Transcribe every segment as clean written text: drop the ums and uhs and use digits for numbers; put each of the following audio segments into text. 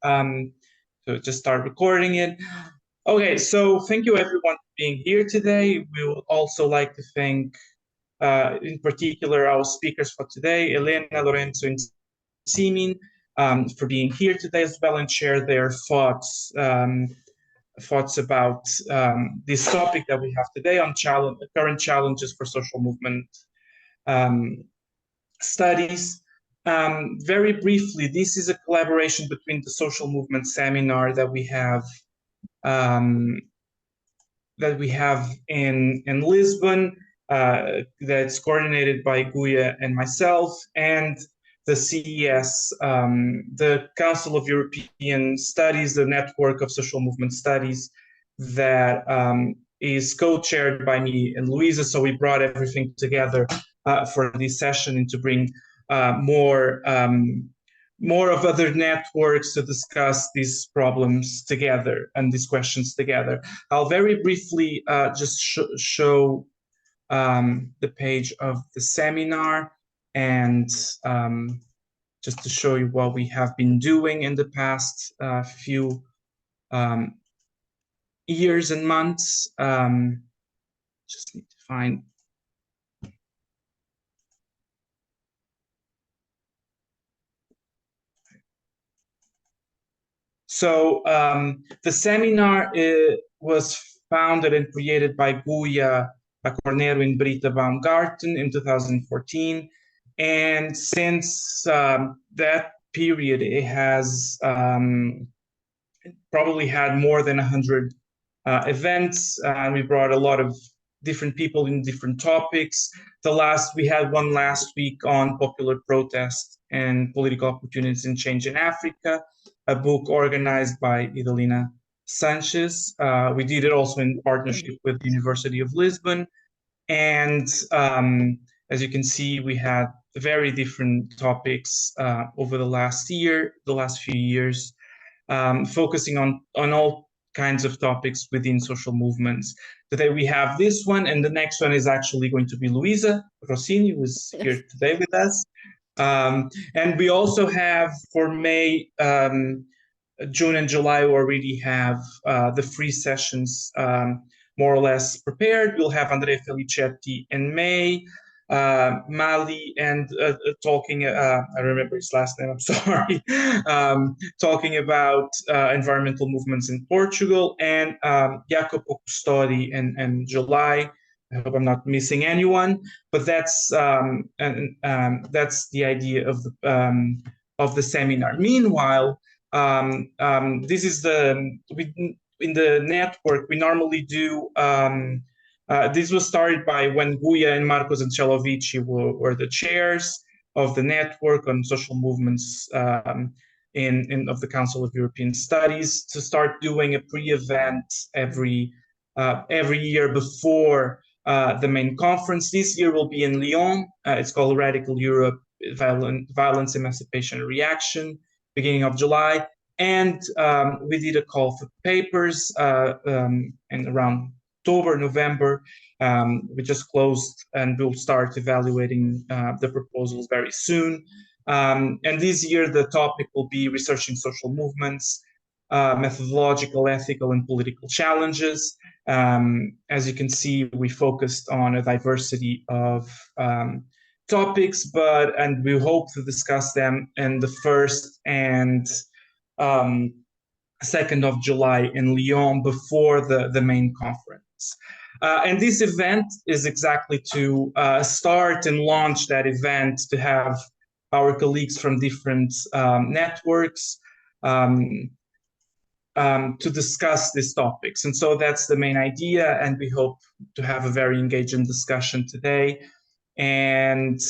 So just start recording it. Okay, so thank you everyone for being here today. We would also like to thank, in particular, our speakers for today, Elena, Lorenzo, and Simin, for being here today as well and share their thoughts about this topic that we have today on current challenges for social movement studies. Very briefly, this is a collaboration between the social movement seminar that we have in Lisbon, that's coordinated by Guya and myself, and the CES, the Council of European Studies, the network of social movement studies that is co-chaired by me and Luisa. So we brought everything together for this session and to bring more of other networks to discuss these problems together and these questions together. I'll very briefly just show the page of the seminar and just to show you what we have been doing in the past few years and months. Just need to find. So the seminar was founded and created by Guya, Accornero, and Britta Baumgarten in 2014. And since that period, it has probably had more than 100 events. We brought a lot of different people in different topics. We had one last week on popular protest and political opportunities and change in Africa, a book organized by Elena Sanchez. We did it also in partnership with the University of Lisbon. And as you can see, we had very different topics over the last few years, focusing on all kinds of topics within social movements. Today we have this one, and the next one is actually going to be Luisa Rossini, who is here today with us. And we also have for May, June and July, we already have the free sessions more or less prepared. We'll have Andrea Felicetti in May, Mali, and talking, I remember his last name, I'm sorry, talking about environmental movements in Portugal, and Jacopo Custodi in July. I hope I'm not missing anyone, but that's the idea of the seminar. Meanwhile, this is in the network we normally do. This was started by when Guya and Marcos Ancelovici were the chairs of the network on social movements of the Council of European Studies, to start doing a pre-event every year before the main conference. This year will be in Lyon. It's called Radical Europe, Violence, Emancipation, and Reaction, beginning of July. And we did a call for papers and around October, November. We just closed, and we'll start evaluating the proposals very soon. And this year, the topic will be researching social movements, methodological, ethical, and political challenges. As you can see, we focused on a diversity of topics, and we hope to discuss them in the 1st and 2nd of July in Lyon before the main conference. And this event is exactly to start and launch that event, to have our colleagues from different networks to discuss these topics. And so that's the main idea, and we hope to have a very engaging discussion today. And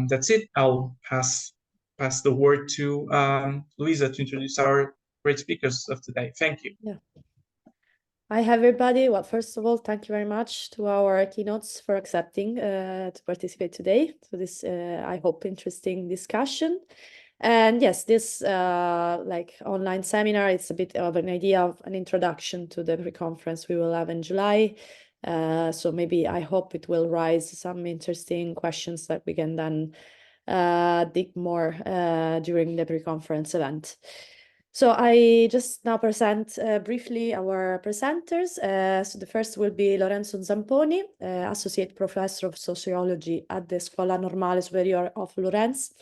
that's it. I'll pass the word to Luisa to introduce our great speakers of today. Thank you. Yeah. Hi, everybody. Well, first of all, thank you very much to our keynotes for accepting to participate today to this, I hope, interesting discussion. And yes, this like online seminar, it's a bit of an idea of an introduction to the pre-conference we will have in July. So maybe I hope it will raise some interesting questions that we can then dig more during the pre-conference event. So I just now present briefly our presenters. So the first will be Lorenzo Zamponi, Associate Professor of Sociology at the Scuola Normale Superiore of Florence,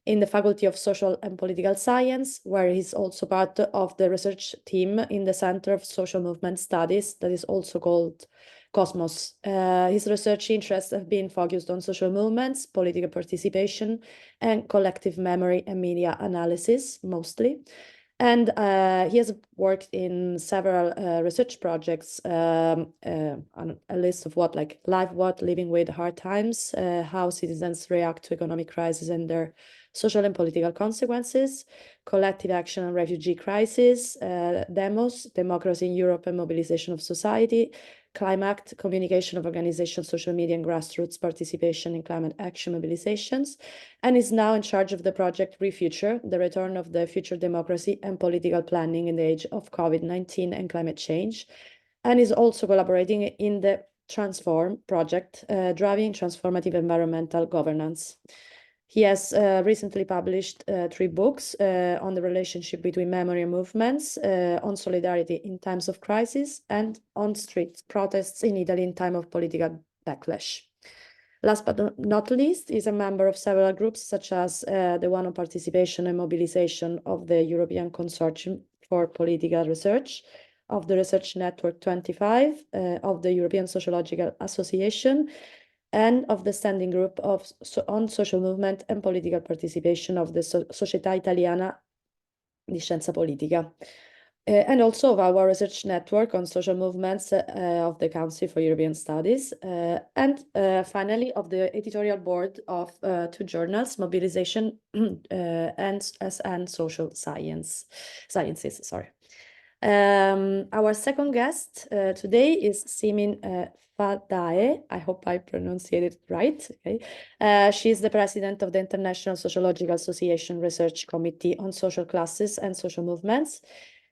in the Faculty of Social and Political Science, where he's also part of the research team in the Center of Social Movement Studies, that is also called Cosmos. His research interests have been focused on social movements, political participation, and collective memory and media analysis, mostly. And he has worked in several research projects on a list of living with hard times, how citizens react to economic crisis and their social and political consequences, collective action on refugee crisis, demos, democracy in Europe and mobilization of society, climate, communication of organizations, social media and grassroots participation in climate action mobilizations, and is now in charge of the project ReFuture, the return of the future democracy and political planning in the age of COVID-19 and climate change, and is also collaborating in the Transform project, driving transformative environmental governance. He has recently published 3 books on the relationship between memory and movements, on solidarity in times of crisis, and on street protests in Italy in time of political backlash. Last but not least, is a member of several groups, such as the one on participation and mobilization of the European Consortium for Political Research, of the Research Network 25, of the European Sociological Association, and of the standing group on social movement and political participation of the Società Italiana di Scienza Politica, and also of our research network on social movements of the Council for European Studies, and finally of the editorial board of 2 journals, Mobilization and Social Sciences. Our second guest today is Simin Fadaee. I hope I pronounced it right. Okay. She is the president of the International Sociological Association Research Committee on Social Classes and Social Movements.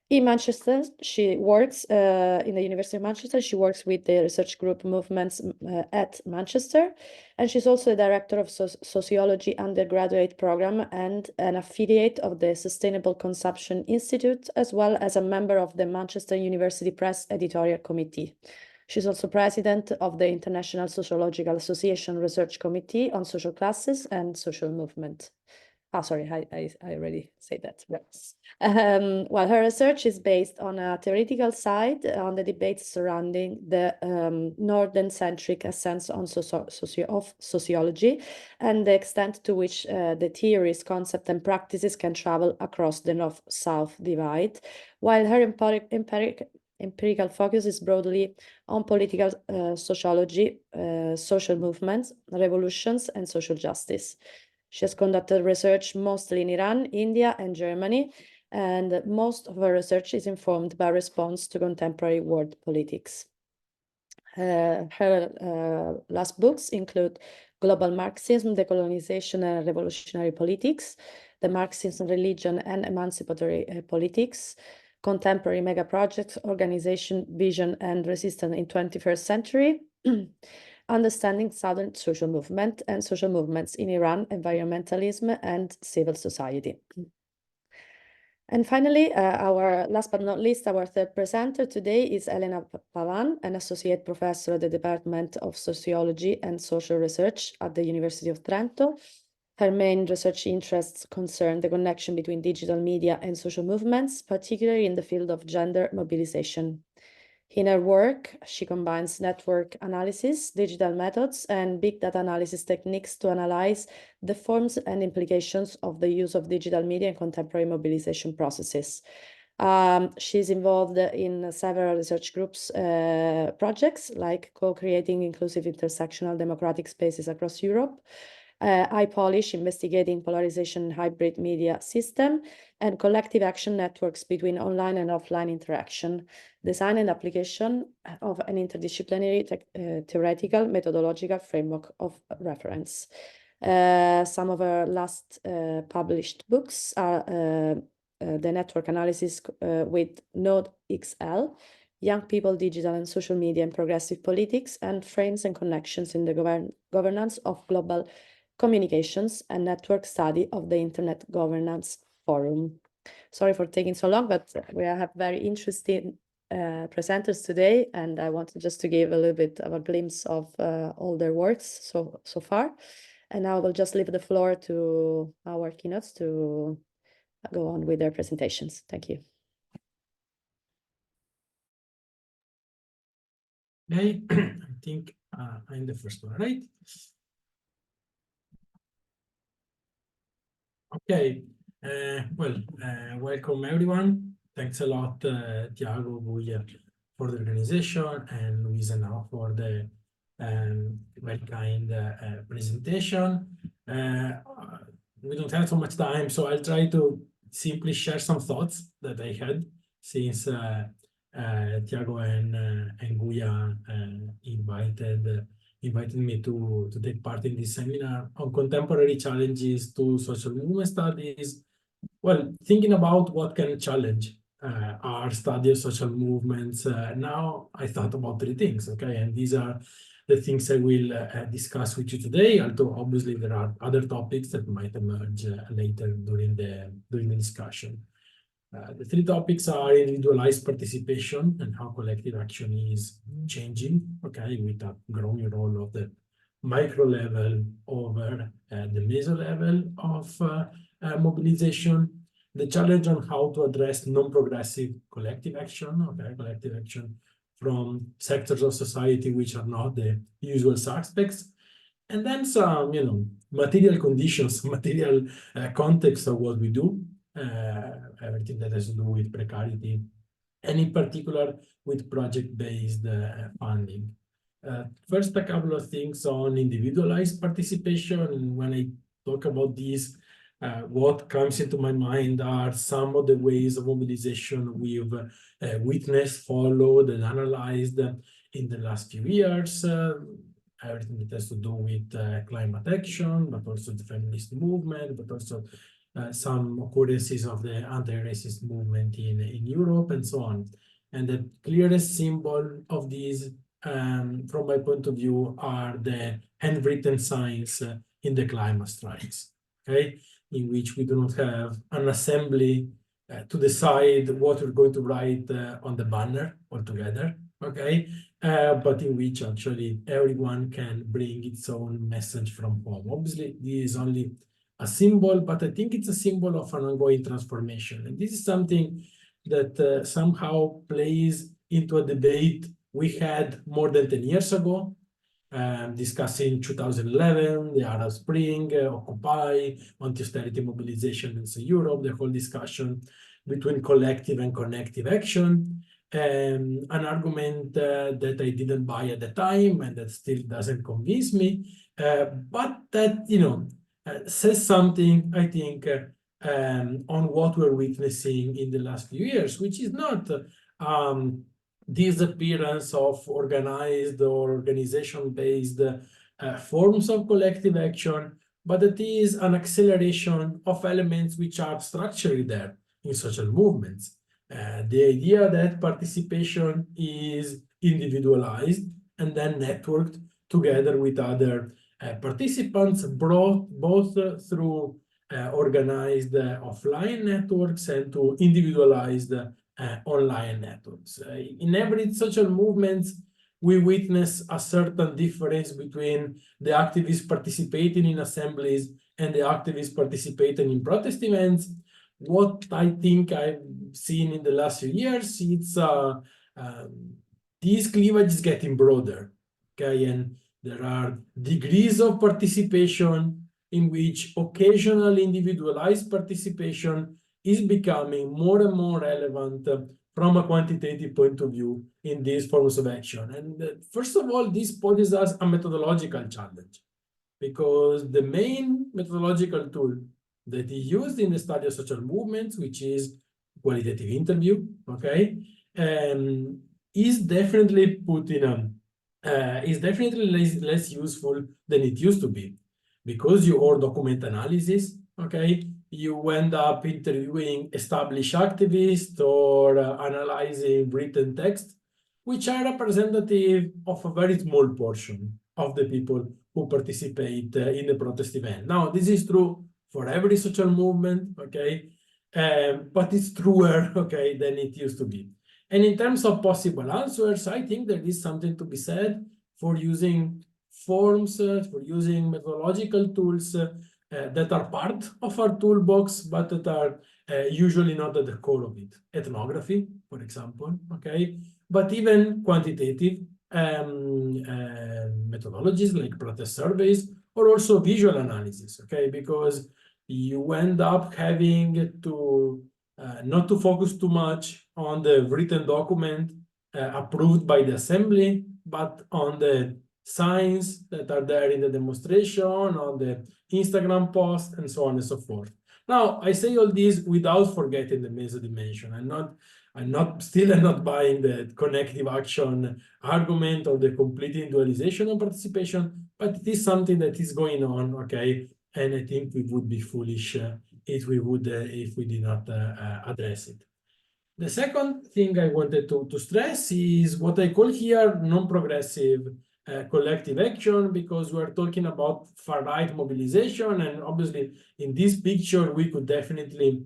In Manchester, she works in the University of Manchester. She works with the research group Movements at Manchester, and she's also the director of Sociology undergraduate program and an affiliate of the Sustainable Consumption Institute, as well as a member of the Manchester University Press Editorial Committee. She's also president of the International Sociological Association Research Committee on Social Classes and Social Movement. Oh, sorry, I already said that. Yes. Well, her research is based on a theoretical side on the debates surrounding the northern-centric sense on sociology and the extent to which the theories, concepts, and practices can travel across the north-south divide, while her empirical focus is broadly on political sociology, social movements, revolutions, and social justice. She has conducted research mostly in Iran, India, and Germany, and most of her research is informed by response to contemporary world politics. Her last books include Global Marxism, Decolonization and Revolutionary Politics, The Marxism, Religion and Emancipatory Politics, Contemporary Mega Projects, Organization, Vision and Resistance in 21st Century, Understanding Southern Social Movement and Social Movements in Iran, Environmentalism and Civil Society. And finally, last but not least, our third presenter today is Elena Pavan, an associate professor at the Department of Sociology and Social Research at the University of Trento. Her main research interests concern the connection between digital media and social movements, particularly in the field of gender mobilization. In her work, she combines network analysis, digital methods, and big data analysis techniques to analyze the forms and implications of the use of digital media in contemporary mobilization processes. She's involved in several research groups projects, like co-creating inclusive intersectional democratic spaces across Europe, iPolish, investigating polarization hybrid media system, and collective action networks between online and offline interaction, design and application of an interdisciplinary theoretical methodological framework of reference. Some of our last published books are the network analysis with Node XL, Young People, Digital and Social Media and Progressive Politics, and Frames and Connections in the Governance of Global Communications and Network Study of the Internet Governance Forum. Sorry for taking so long, but we have very interesting presenters today, and I wanted just to give a little bit of a glimpse of all their works so far. And now I will just leave the floor to our keynotes to go on with their presentations. Thank you. Okay, I think I'm the first one, right? Okay, welcome everyone. Thanks a lot, Tiago, Guya, for the organization, and Luisa now for the very kind presentation. We don't have so much time, so I'll try to simply share some thoughts that I had since Tiago and Guya invited me to take part in this seminar on contemporary challenges to social movement studies. Well, thinking about what can challenge our study of social movements, now I thought about three things, okay? And these are the things I will discuss with you today, although obviously there are other topics that might emerge later during the discussion. The three topics are individualized participation and how collective action is changing, okay, with a growing role of the micro level over the meso level of mobilization. The challenge on how to address non-progressive collective action, okay, collective action from sectors of society which are not the usual suspects. And then some, material conditions, material context of what we do. Everything that has to do with precarity, and in particular with project-based funding. First, a couple of things on individualized participation. And when I talk about this, what comes into my mind are some of the ways of mobilization we've witnessed, followed, and analyzed in the last few years. Everything that has to do with climate action, but also the feminist movement, but also some occurrences of the anti-racist movement in Europe and so on. And the clearest symbol of these, from my point of view, are the handwritten signs in the climate strikes, okay? In which we do not have an assembly to decide what we're going to write on the banner altogether, okay? But in which actually everyone can bring its own message from home. Obviously, this is only a symbol, but I think it's a symbol of an ongoing transformation. And this is something that somehow plays into a debate we had more than 10 years ago, discussing 2011, the Arab Spring, Occupy, anti-austerity mobilization in Europe, the whole discussion between collective and connective action. An argument that I didn't buy at the time and that still doesn't convince me, but that, says something, I think, on what we're witnessing in the last few years, which is not disappearance of organized or organization-based forms of collective action, but it is an acceleration of elements which are structurally there in social movements. The idea that participation is individualized and then networked together with other participants, brought both through organized offline networks and to individualized online networks. In every social movement, we witness a certain difference between the activists participating in assemblies and the activists participating in protest events. What I think I've seen in the last few years, it's this cleavage is getting broader, okay? And there are degrees of participation in which occasional individualized participation is becoming more and more relevant from a quantitative point of view in these forms of action. And first of all, this poses us a methodological challenge, because the main methodological tool that is used in the study of social movements, which is qualitative interview, okay, is definitely is definitely less useful than it used to be, because or document analysis, okay, you end up interviewing established activists or analyzing written text, which are representative of a very small portion of the people who participate in the protest event. Now, this is true for every social movement, okay? but it's truer, okay, than it used to be. And in terms of possible answers, I think there is something to be said for using forms, for using methodological tools that are part of our toolbox, but that are usually not at the core of it. Ethnography, for example, okay, but even quantitative methodologies like protest surveys, or also visual analysis, okay, because you end up having to not to focus too much on the written document approved by the assembly, but on the signs that are there in the demonstration, on the Instagram post, and so on and so forth. Now, I say all this without forgetting the mesa dimension. I'm not buying the connective action argument or the complete individualization of participation, but it is something that is going on, okay? And I think we would be foolish if we did not address it. The second thing I wanted to stress is what I call here non-progressive collective action, because we're talking about far-right mobilization, and obviously in this picture we could definitely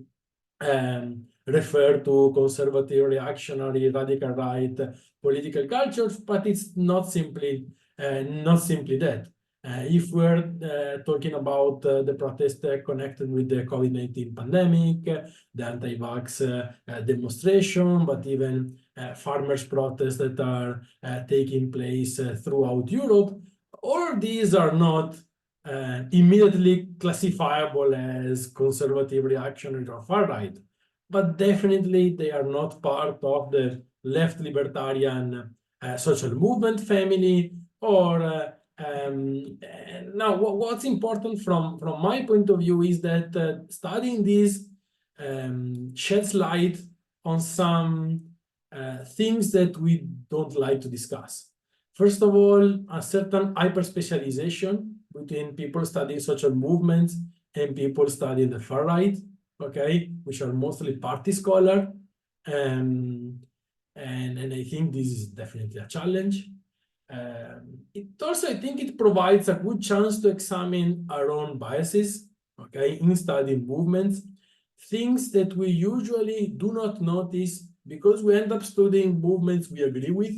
refer to conservative, reactionary, radical right political cultures, but it's not simply that. If we're talking about the protest connected with the COVID-19 pandemic, the anti-vax demonstration, but even farmers' protests that are taking place throughout Europe, all of these are not immediately classifiable as conservative, reactionary, or far-right, but definitely they are not part of the left libertarian social movement family, or now, what's important from my point of view is that studying this sheds light on some things that we don't like to discuss. First of all, a certain hyper-specialization between people studying social movements and people studying the far right, okay, which are mostly party scholar. And I think this is definitely a challenge. It also, I think it provides a good chance to examine our own biases, okay, in studying movements, things that we usually do not notice because we end up studying movements we agree with.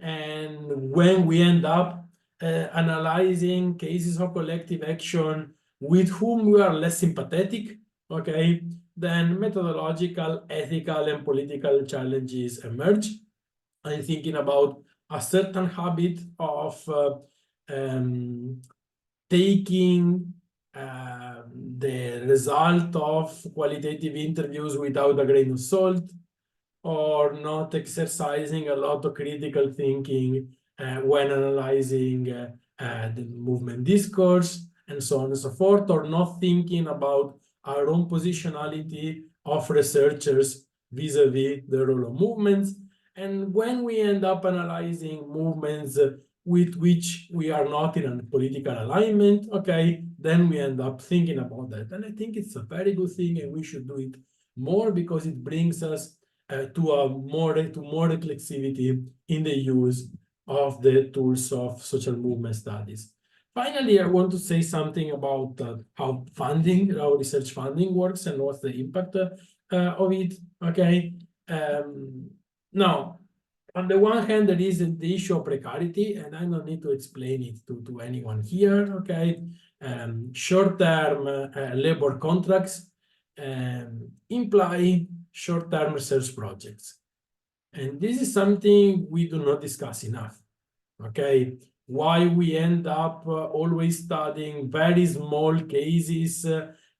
And when we end up analyzing cases of collective action with whom we are less sympathetic, okay, then methodological, ethical, and political challenges emerge. I'm thinking about a certain habit of taking the result of qualitative interviews without a grain of salt, or not exercising a lot of critical thinking when analyzing the movement discourse, and so on and so forth, or not thinking about our own positionality of researchers vis-a-vis the role of movements. And when we end up analyzing movements with which we are not in a political alignment, okay, then we end up thinking about that. And I think it's a very good thing, and we should do it more because it brings us to more reflexivity in the use of the tools of social movement studies. Finally, I want to say something about how research funding works and what's the impact of it, okay? Now, on the one hand, there is the issue of precarity, and I don't need to explain it to anyone here, okay? Short-term labor contracts imply short-term research projects. And this is something we do not discuss enough, okay? Why we end up always studying very small cases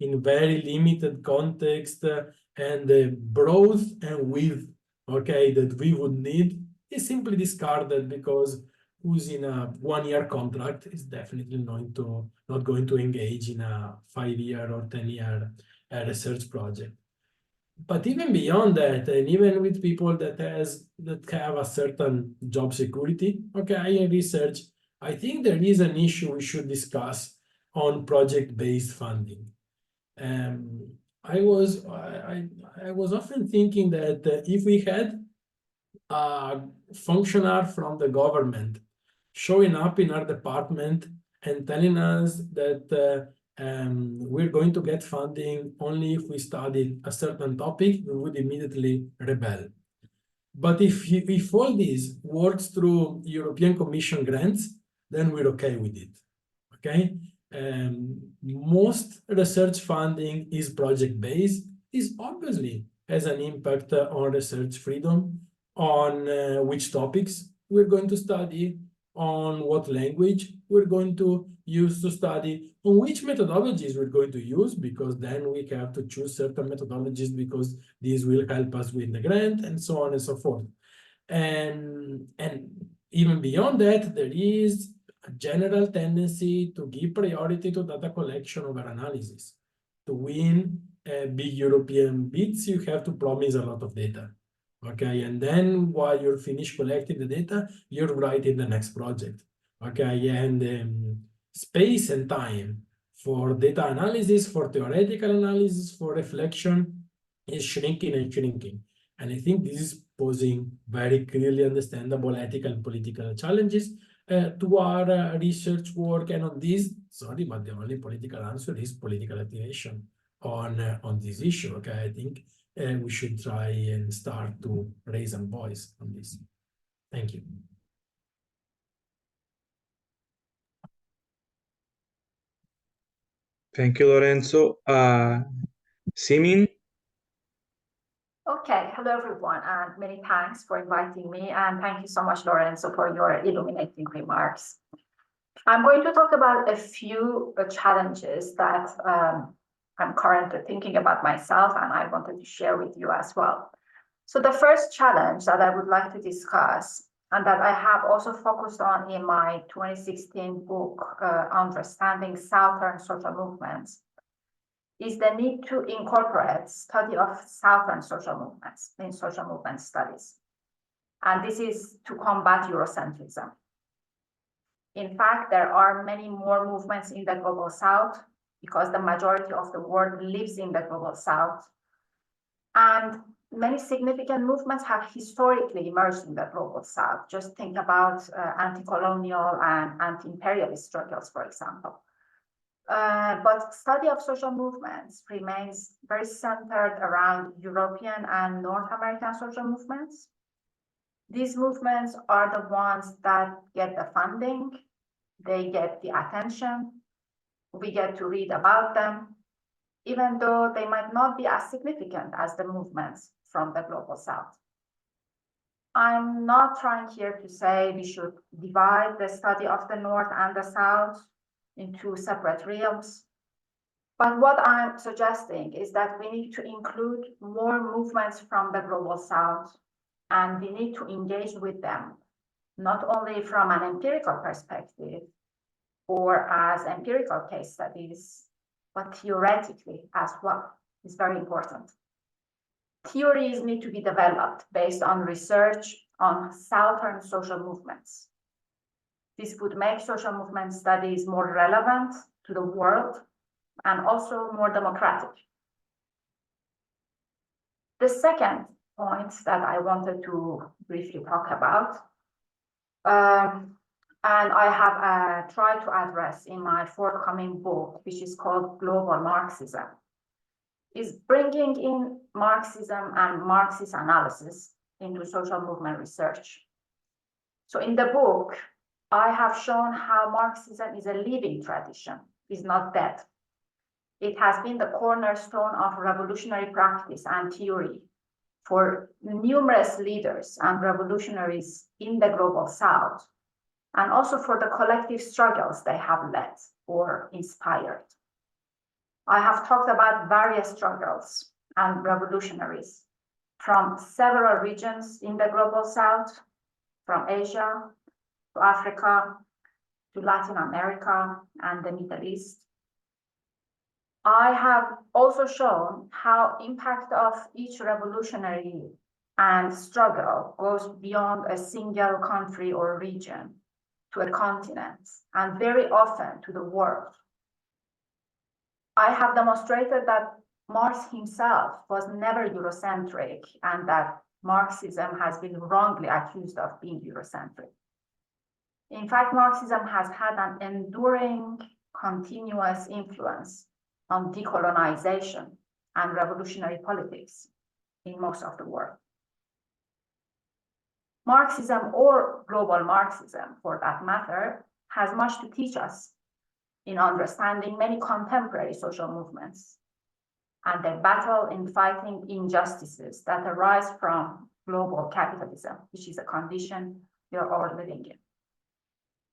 in very limited context, and the breadth and width, okay, that we would need is simply discarded because who's in a one-year contract is definitely not going to engage in a 5-year or 10-year research project. But even beyond that, and even with people that have a certain job security, okay, in research, I think there is an issue we should discuss on project-based funding. I was often thinking that if we had a functionary from the government showing up in our department and telling us that we're going to get funding only if we studied a certain topic, we would immediately rebel. But if all this works through European Commission grants, then we're okay with it, okay? Most research funding is project-based. This obviously has an impact on research freedom, on which topics we're going to study, on what language we're going to use to study, on which methodologies we're going to use, because then we have to choose certain methodologies because these will help us win the grant, and so on and so forth. And even beyond that, there is a general tendency to give priority to data collection over analysis. To win big European bids, you have to promise a lot of data. Okay, and then while you're finished collecting the data, you're writing the next project. Okay, and space and time for data analysis, for theoretical analysis, for reflection is shrinking and shrinking. And I think this is posing very clearly understandable ethical and political challenges to our research work. And on this, sorry, but the only political answer is political activation on this issue. Okay, I think we should try and start to raise a voice on this. Thank you. Thank you, Lorenzo. Simin? Okay, hello everyone, and many thanks for inviting me, and thank you so much, Lorenzo, for your illuminating remarks. I'm going to talk about a few challenges that I'm currently thinking about myself, and I wanted to share with you as well. So the first challenge that I would like to discuss, and that I have also focused on in my 2016 book, Understanding Southern Social Movements, is the need to incorporate study of Southern social movements in social movement studies. And this is to combat Eurocentrism. In fact, there are many more movements in the Global South because the majority of the world lives in the Global South. And many significant movements have historically emerged in the Global South. Just think about anti-colonial and anti-imperialist struggles, for example. But study of social movements remains very centered around European and North American social movements. These movements are the ones that get the funding, they get the attention, we get to read about them, even though they might not be as significant as the movements from the Global South. I'm not trying here to say we should divide the study of the North and the South into separate realms. But what I'm suggesting is that we need to include more movements from the Global South, and we need to engage with them, not only from an empirical perspective or as empirical case studies, but theoretically as well. It's very important. Theories need to be developed based on research on Southern social movements. This would make social movement studies more relevant to the world and also more democratic. The second point that I wanted to briefly talk about, and I have tried to address in my forthcoming book, which is called Global Marxism, is bringing in Marxism and Marxist analysis into social movement research. So in the book, I have shown how Marxism is a living tradition, is not dead. It has been the cornerstone of revolutionary practice and theory for numerous leaders and revolutionaries in the Global South, and also for the collective struggles they have led or inspired. I have talked about various struggles and revolutionaries from several regions in the Global South, from Asia to Africa, to Latin America and the Middle East. I have also shown how impact of each revolutionary and struggle goes beyond a single country or region to a continent, and very often to the world. I have demonstrated that Marx himself was never Eurocentric, and that Marxism has been wrongly accused of being Eurocentric. In fact, Marxism has had an enduring continuous influence on decolonization and revolutionary politics in most of the world. Marxism, or global Marxism for that matter, has much to teach us in understanding many contemporary social movements and their battle in fighting injustices that arise from global capitalism, which is a condition we are all living in.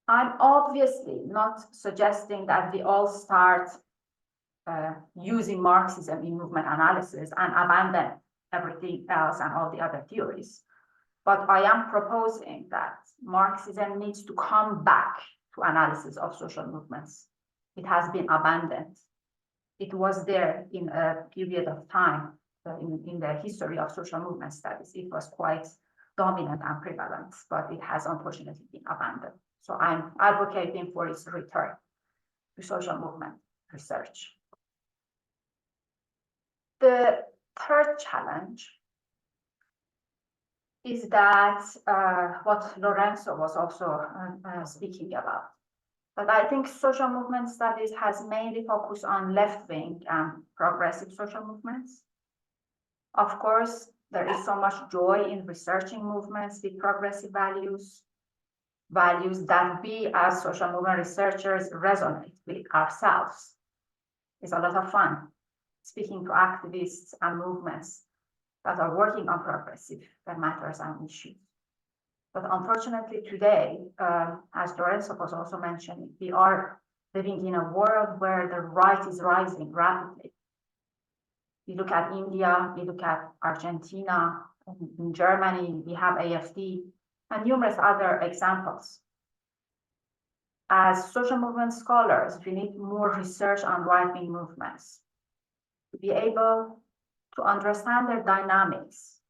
I'm obviously not suggesting that we all start using Marxism in movement analysis and abandon everything else and all the other theories. But I am proposing that Marxism needs to come back to analysis of social movements. It has been abandoned. It was there in a period of time in the history of social movement studies. It was quite dominant and prevalent, but it has unfortunately been abandoned. So I'm advocating for its return to social movement research. The third challenge is that what Lorenzo was also speaking about. But I think social movement studies has mainly focused on left-wing and progressive social movements. Of course, there is so much joy in researching movements with progressive values, values that we as social movement researchers resonate with ourselves. It's a lot of fun speaking to activists and movements that are working on progressive matters and issues. But unfortunately today, as Lorenzo was also mentioning, we are living in a world where the right is rising rapidly. We look at India, we look at Argentina, in Germany, we have AfD, and numerous other examples. As social movement scholars, we need more research on right-wing movements to be able to understand their dynamics,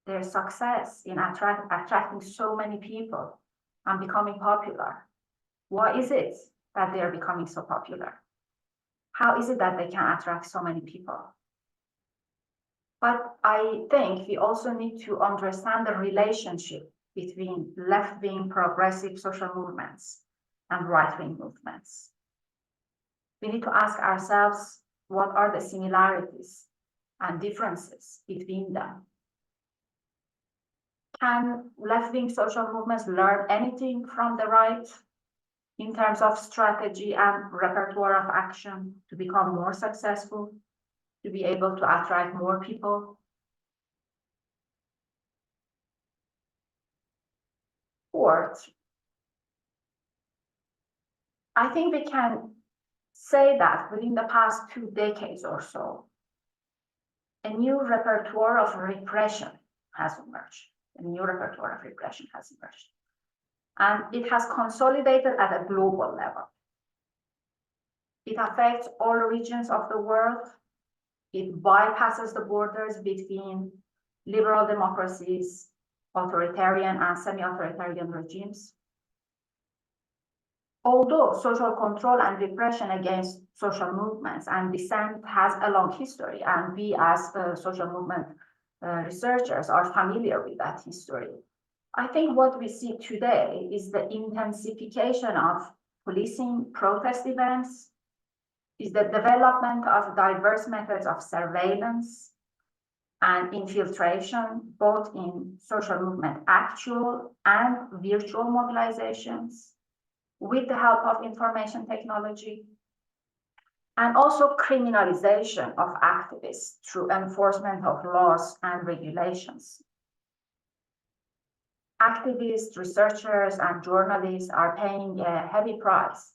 their success in attracting so many people and becoming popular. Why is it that they are becoming so popular? How is it that they can attract so many people? But I think we also need to understand the relationship between left-wing progressive social movements and right-wing movements. We need to ask ourselves, what are the similarities and differences between them? Can left-wing social movements learn anything from the right in terms of strategy and repertoire of action to become more successful, to be able to attract more people? Fourth, I think we can say that within the past 2 decades or so, a new repertoire of repression has emerged. A new repertoire of repression has emerged. And it has consolidated at a global level. It affects all regions of the world. It bypasses the borders between liberal democracies, authoritarian and semi-authoritarian regimes. Although social control and repression against social movements and dissent has a long history, and we as social movement researchers are familiar with that history, I think what we see today is the intensification of policing protest events, is the development of diverse methods of surveillance and infiltration, both in social movement actual and virtual mobilizations, with the help of information technology, and also criminalization of activists through enforcement of laws and regulations. Activists, researchers, and journalists are paying a heavy price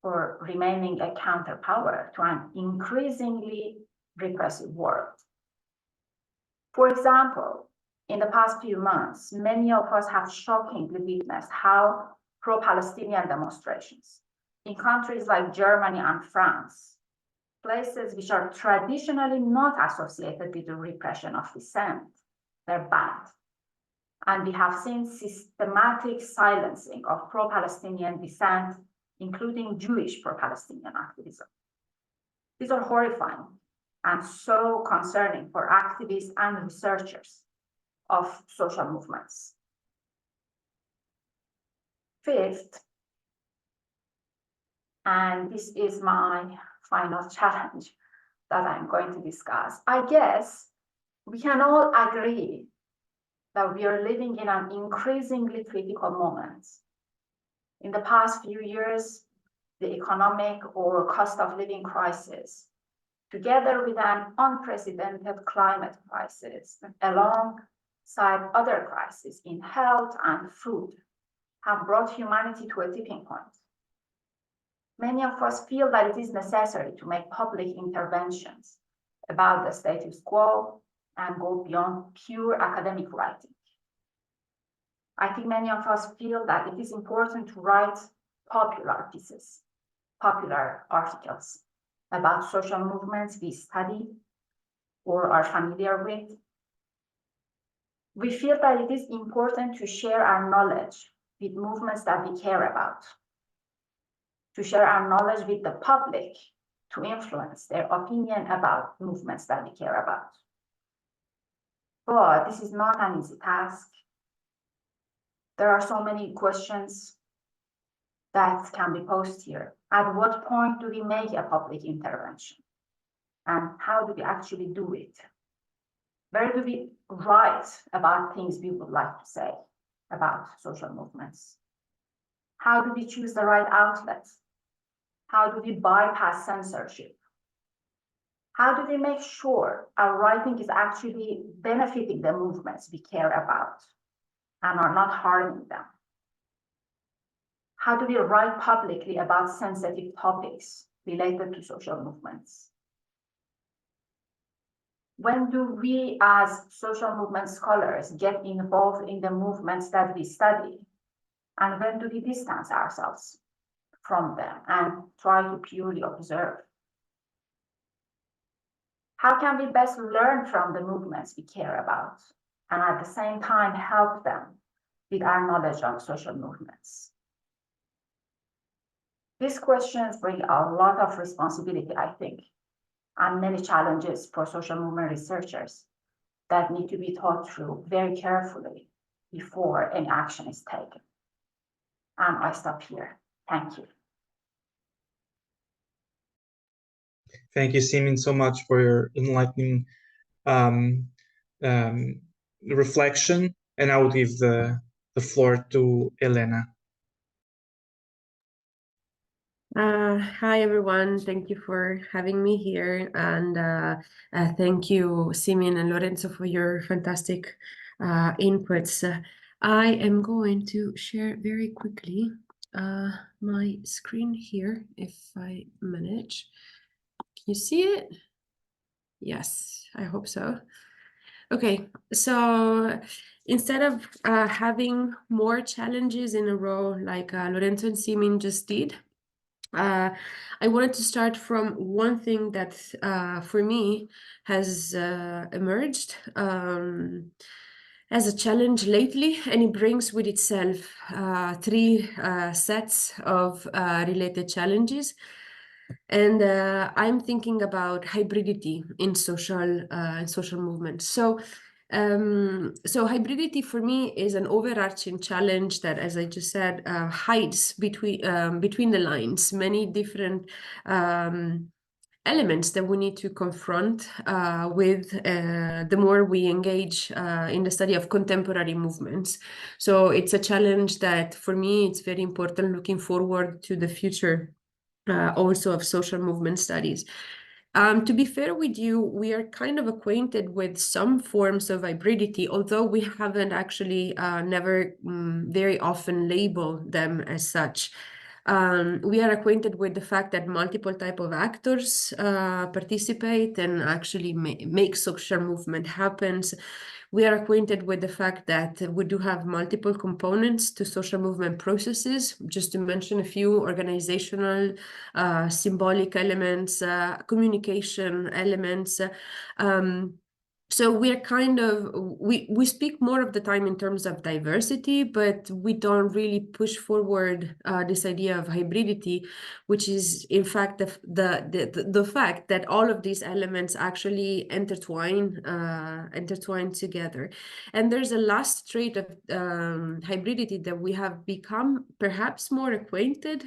for remaining a counterpower to an increasingly repressive world. For example, in the past few months, many of us have shockingly witnessed how pro-Palestinian demonstrations in countries like Germany and France, places which are traditionally not associated with the repression of dissent, they're banned. And we have seen systematic silencing of pro-Palestinian dissent, including Jewish pro-Palestinian activism. These are horrifying and so concerning for activists and researchers of social movements. Fifth, And this is my final challenge that I'm going to discuss. I guess we can all agree that we are living in an increasingly critical moment. In the past few years, the economic or cost of living crisis, together with an unprecedented climate crisis, alongside other crises in health and food, have brought humanity to a tipping point. Many of us feel that it is necessary to make public interventions about the status quo and go beyond pure academic writing. I think many of us feel that it is important to write popular pieces, popular articles about social movements we study or are familiar with. We feel that it is important to share our knowledge with movements that we care about, to share our knowledge with the public, to influence their opinion about movements that we care about. But this is not an easy task. There are so many questions that can be posed here. At what point do we make a public intervention? And how do we actually do it? Where do we write about things we would like to say about social movements? How do we choose the right outlets? How do we bypass censorship? How do we make sure our writing is actually benefiting the movements we care about and are not harming them? How do we write publicly about sensitive topics related to social movements? When do we as social movement scholars get involved in the movements that we study? And when do we distance ourselves from them and try to purely observe? How can we best learn from the movements we care about and at the same time help them with our knowledge of social movements? These questions bring a lot of responsibility, I think, and many challenges for social movement researchers that need to be thought through very carefully before any action is taken. And I stop here. Thank you. Thank you, Simin, so much for your enlightening reflection. And I will give the floor to Elena. Hi, everyone. Thank you for having me here. And thank you, Simin and Lorenzo, for your fantastic inputs. I am going to share very quickly my screen here, if I manage. Can you see it? Yes, I hope so. Okay, so instead of having more challenges in a row like Lorenzo and Simin just did, I wanted to start from one thing that for me has emerged as a challenge lately, and it brings with itself three sets of related challenges. And I'm thinking about hybridity in social movements. So hybridity for me is an overarching challenge that, as I just said, hides between the lines many different elements that we need to confront with the more we engage in the study of contemporary movements. So it's a challenge that for me, it's very important looking forward to the future also of social movement studies. To be fair with you, we are kind of acquainted with some forms of hybridity, although we haven't actually never very often labeled them as such. We are acquainted with the fact that multiple type of actors participate and actually make social movement happens. We are acquainted with the fact that we do have multiple components to social movement processes, just to mention a few: organizational, symbolic elements, communication elements. So we're kind of, we speak more of the time in terms of diversity, but we don't really push forward this idea of hybridity, which is in fact the fact that all of these elements actually intertwine together. And there's a last trait of hybridity that we have become perhaps more acquainted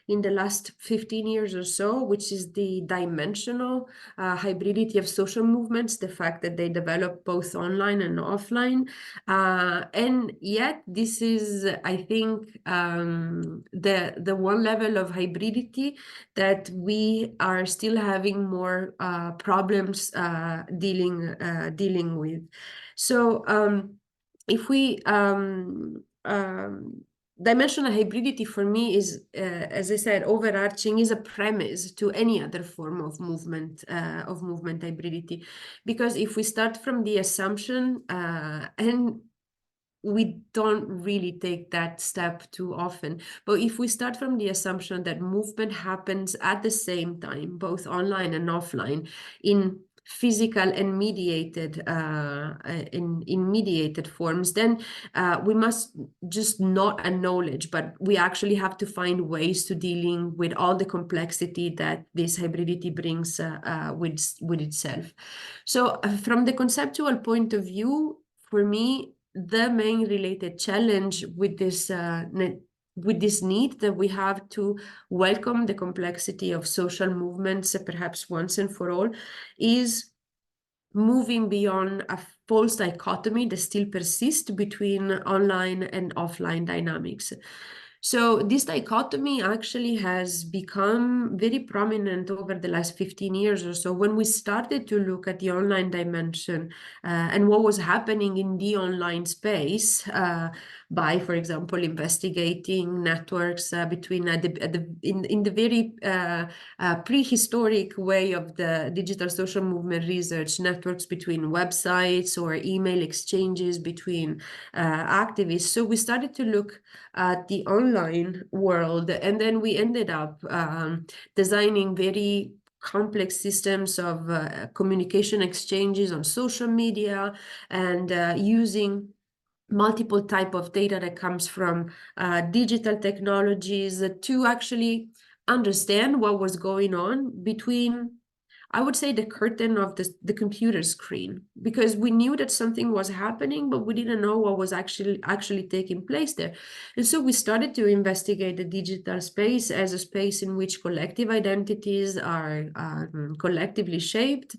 in the last 15 years or so, which is the dimensional hybridity of social movements, the fact that they develop both online and offline. And yet this is, I think, the one level of hybridity that we are still having more problems dealing with. So if we dimensional hybridity for me is, as I said, overarching, is a premise to any other form of movement hybridity. Because if we start from the assumption, and we don't really take that step too often, but if we start from the assumption that movement happens at the same time, both online and offline, in physical and mediated in mediated forms, then we must just not acknowledge, but we actually have to find ways to dealing with all the complexity that this hybridity brings with itself. So from the conceptual point of view, for me, the main related challenge with this need that we have to welcome the complexity of social movements, perhaps once and for all, is moving beyond a false dichotomy that still persists between online and offline dynamics. So this dichotomy actually has become very prominent over the last 15 years or so, when we started to look at the online dimension and what was happening in the online space by, for example, investigating networks between in the very prehistoric way of the digital social movement research, networks between websites or email exchanges between activists. So we started to look at the online world, and then we ended up designing very complex systems of communication exchanges on social media, and using multiple type of data that comes from digital technologies to actually understand what was going on between, I would say, the curtain of the computer screen, because we knew that something was happening, but we didn't know what was actually taking place there. And so we started to investigate the digital space as a space in which collective identities are collectively shaped,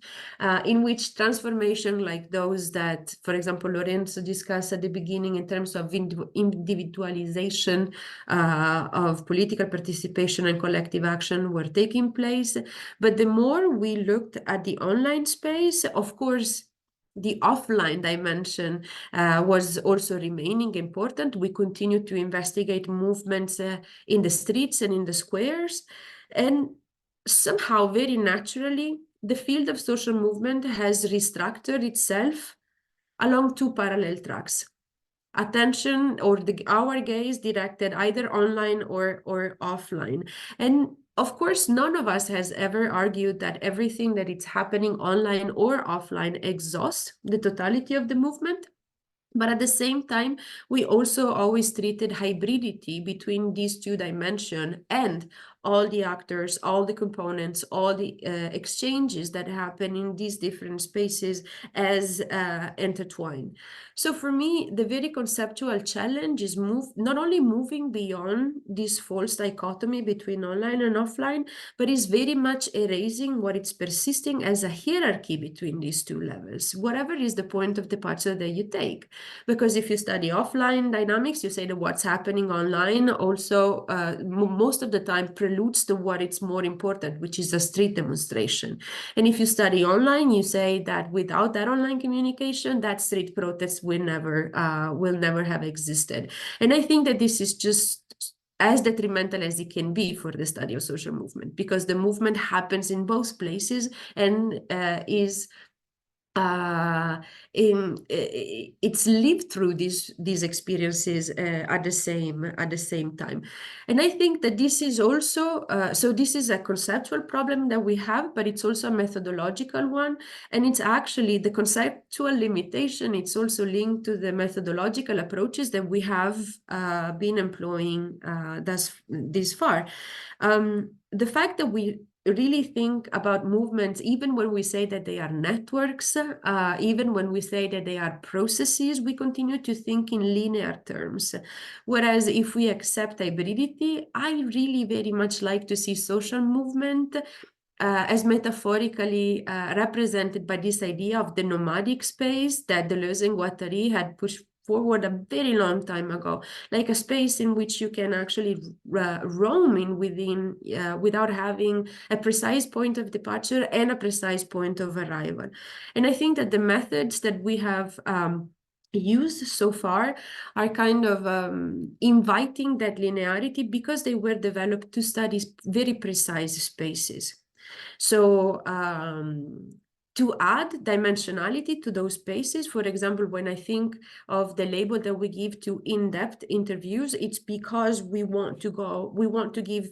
in which transformation like those that, for example, Lorenzo discussed at the beginning in terms of individualization of political participation and collective action were taking place. But the more we looked at the online space, of course, the offline dimension was also remaining important. We continued to investigate movements in the streets and in the squares. And somehow, very naturally, the field of social movement has restructured itself along two parallel tracks. Attention, or our gaze, directed either online or offline. And of course, none of us has ever argued that everything that is happening online or offline exhausts the totality of the movement. But at the same time, we also always treated hybridity between these two dimensions and all the actors, all the components, all the exchanges that happen in these different spaces as intertwined. So for me, the very conceptual challenge is not only moving beyond this false dichotomy between online and offline, but is very much erasing what is persisting as a hierarchy between these two levels, whatever is the point of departure that you take. Because if you study offline dynamics, you say that what's happening online also most of the time preludes to what is more important, which is a street demonstration. And if you study online, you say that without that online communication, that street protest will never have existed. And I think that this is just as detrimental as it can be for the study of social movement, because the movement happens in both places and is it's lived through these experiences at the same time. And I think that this is also so this is a conceptual problem that we have, but it's also a methodological one, and it's actually the conceptual limitation. It's also linked to the methodological approaches that we have been employing this far. The fact that we really think about movements, even when we say that they are networks, even when we say that they are processes, we continue to think in linear terms. Whereas if we accept hybridity, I really very much like to see social movement as metaphorically represented by this idea of the nomadic space that Deleuze and Guattari had pushed forward a very long time ago, like a space in which you can actually roam in within without having a precise point of departure and a precise point of arrival. And I think that the methods that we have used so far are kind of inviting that linearity because they were developed to study very precise spaces. So to add dimensionality to those spaces, for example, when I think of the label that we give to in-depth interviews, it's because we want to give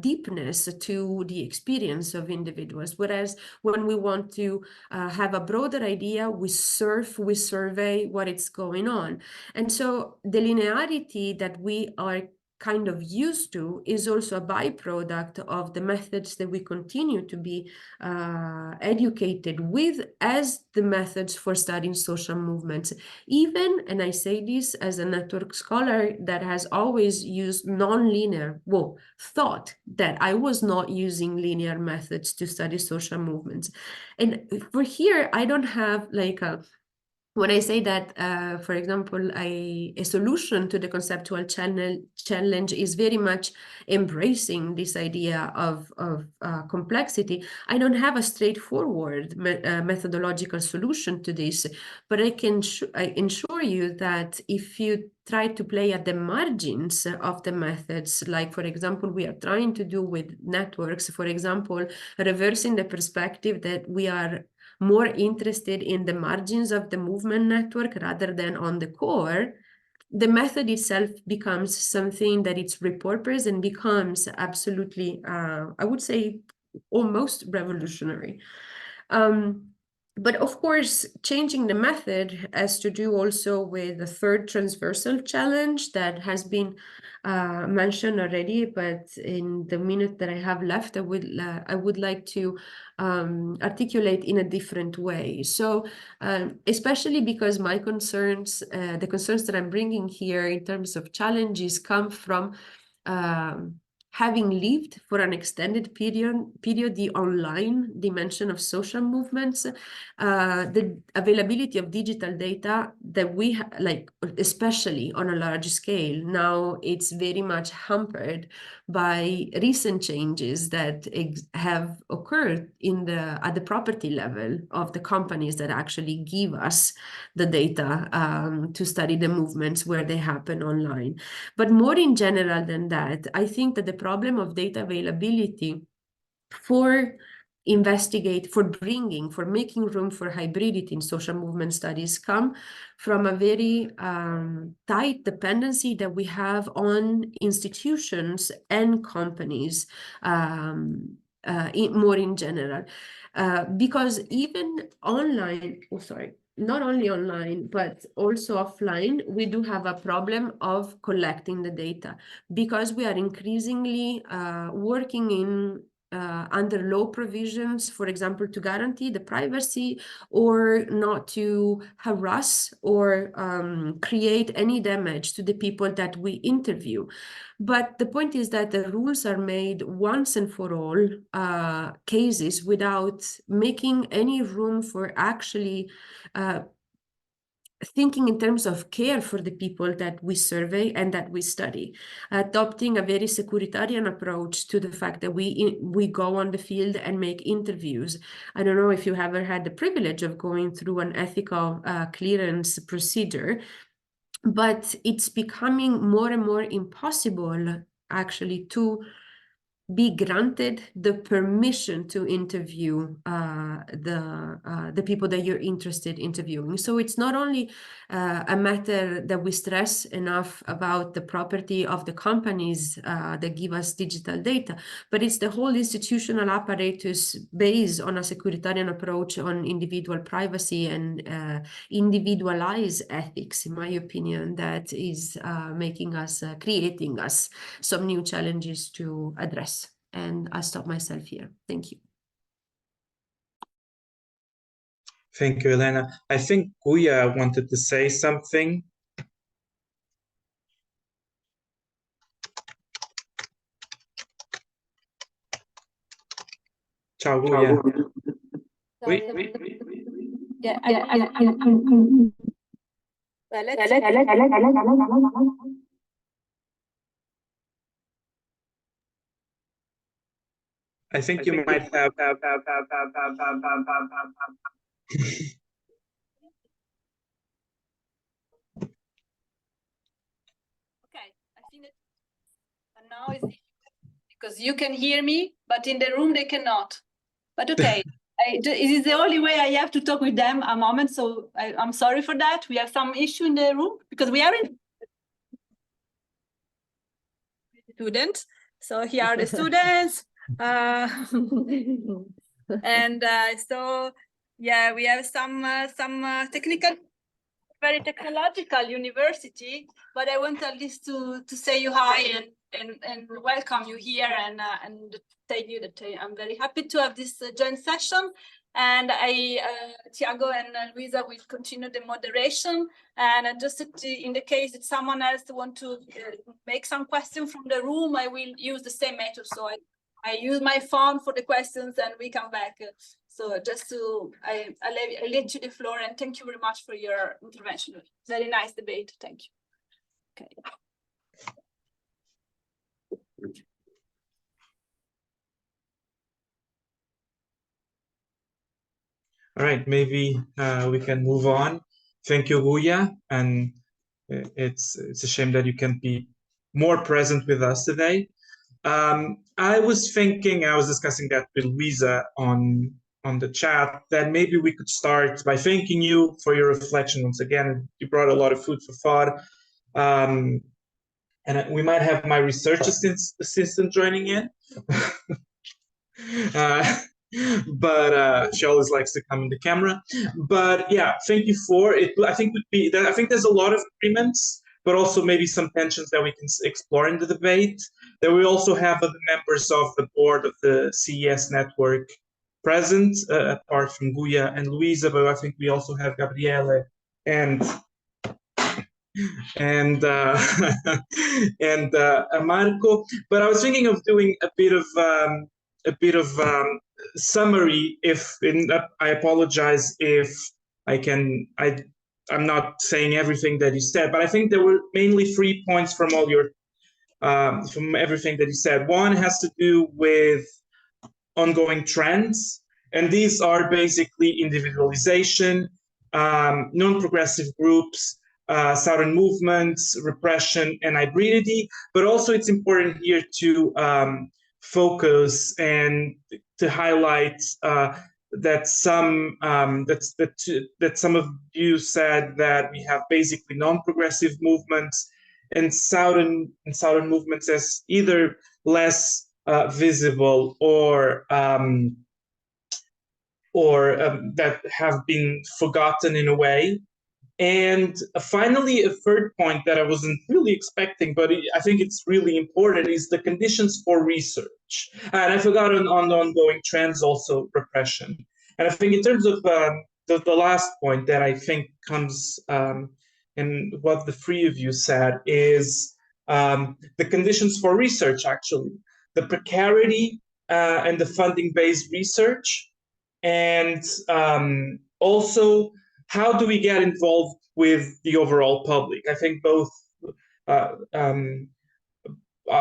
deepness to the experience of individuals. Whereas when we want to have a broader idea, we survey what is going on. And so the linearity that we are kind of used to is also a byproduct of the methods that we continue to be educated with as the methods for studying social movements. Even, and I say this as a network scholar that has always used non-linear, thought that I was not using linear methods to study social movements. And for here, I don't have like when I say that, for example, a solution to the conceptual challenge is very much embracing this idea of complexity, I don't have a straightforward methodological solution to this, but I can ensure you that if you try to play at the margins of the methods, like, for example, we are trying to do with networks, for example, reversing the perspective that we are more interested in the margins of the movement network rather than on the core, the method itself becomes something that it's repurposed and becomes absolutely, I would say, almost revolutionary. But of course, changing the method has to do also with the third transversal challenge that has been mentioned already, but in the minute that I have left, I would like to articulate in a different way. So especially because my concerns, the concerns that I'm bringing here in terms of challenges come from having lived for an extended period the online dimension of social movements, the availability of digital data that we like, especially on a large scale, now it's very much hampered by recent changes that have occurred at the property level of the companies that actually give us the data to study the movements where they happen online. But more in general than that, I think that the problem of data availability for making room for hybridity in social movement studies come from a very tight dependency that we have on institutions and companies more in general. Because even online, not only online, but also offline, we do have a problem of collecting the data because we are increasingly working in under law provisions, for example, to guarantee the privacy or not to harass or create any damage to the people that we interview. But the point is that the rules are made once and for all cases without making any room for actually thinking in terms of care for the people that we survey and that we study, adopting a very securitarian approach to the fact that we go on the field and make interviews. I don't know if you ever had the privilege of going through an ethical clearance procedure, but it's becoming more and more impossible actually to be granted the permission to interview the people that you're interested in interviewing. So it's not only a matter that we stress enough about the property of the companies that give us digital data, but it's the whole institutional apparatus based on a securitarian approach on individual privacy and individualized ethics, in my opinion, that is creating us some new challenges to address. And I'll stop myself here. Thank you. Thank you, Elena. I think Guya wanted to say something. Ciao, Guya. Wait. Yeah, I think you might have. Okay, I think that now is because you can hear me, but in the room they cannot. But okay, it is the only way I have to talk with them a moment. So I'm sorry for that. We have some issue in the room because we aren't students. So here are the students. And so yeah, we have some technical, very technological university, but I want at least to say you hi and welcome you here and tell you that I'm very happy to have this joint session. And Tiago and Luisa will continue the moderation. And just in the case that someone else want to make some question from the room, I will use the same method. So I use my phone for the questions and we come back. So just to, I let you the floor and thank you very much for your intervention. Very nice debate. Thank you. Okay. All right, maybe we can move on. Thank you, Guya, and it's a shame that you can't be more present with us today. I was discussing that with Luisa on the chat, that maybe we could start by thanking you for your reflection once again. You brought a lot of food for thought. And we might have my research assistant joining in. But she always likes to come in the camera. But yeah, thank you for it. I think there's a lot of agreements, but also maybe some tensions that we can explore in the debate. Then we also have other members of the board of the CES network present, apart from Guya and Luisa, but I think we also have Gabriele and Marco. But I was thinking of doing a bit of summary. I apologize if I'm not saying everything that you said, but I think there were mainly 3 points from all your from everything that you said. One has to do with ongoing trends, and these are basically individualization, non-progressive groups, Southern movements, repression, and hybridity. But also it's important here to focus and to highlight that some of you said that we have basically non-progressive movements and Southern movements as either less visible or that have been forgotten in a way. And finally, a third point that I wasn't really expecting, but I think it's really important, is the conditions for research. And I forgot on the ongoing trends, also repression. And I think in terms of the last point that I think comes in what the 3 of you said is the conditions for research, actually. The precarity and the funding-based research. And also, how do we get involved with the overall public? I think both, I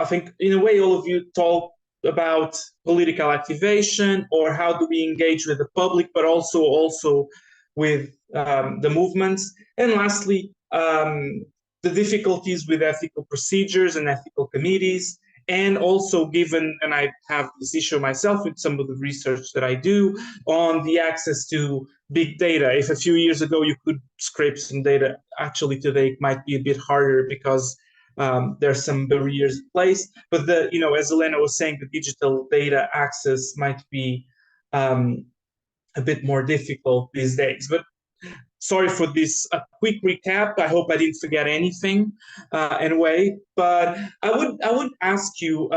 think in a way, all of you talk about political activation, or how do we engage with the public, but also with the movements. And lastly, the difficulties with ethical procedures and ethical committees, And also given, and I have this issue myself with some of the research that I do on the access to big data. If a few years ago you could scrape some data, actually today it might be a bit harder because there's some barriers in place. But as Elena was saying, the digital data access might be a bit more difficult these days. But sorry for this quick recap. I hope I didn't forget anything anyway. But I would ask you,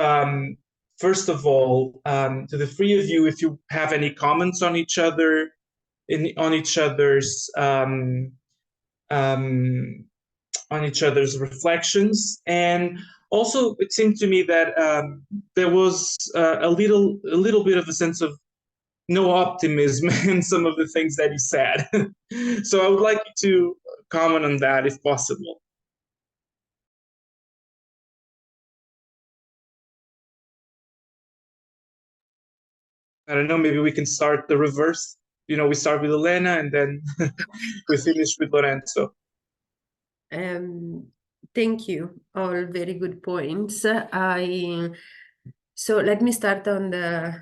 first of all, to the three of you, if you have any comments on each other, on each other's reflections. And also, it seemed to me that there was a little bit of a sense of no optimism in some of the things that he said. So I would like you to comment on that if possible. I don't know, maybe we can start the reverse. We start with Elena and then we finish with Lorenzo. Thank you. All very good points. So let me start on the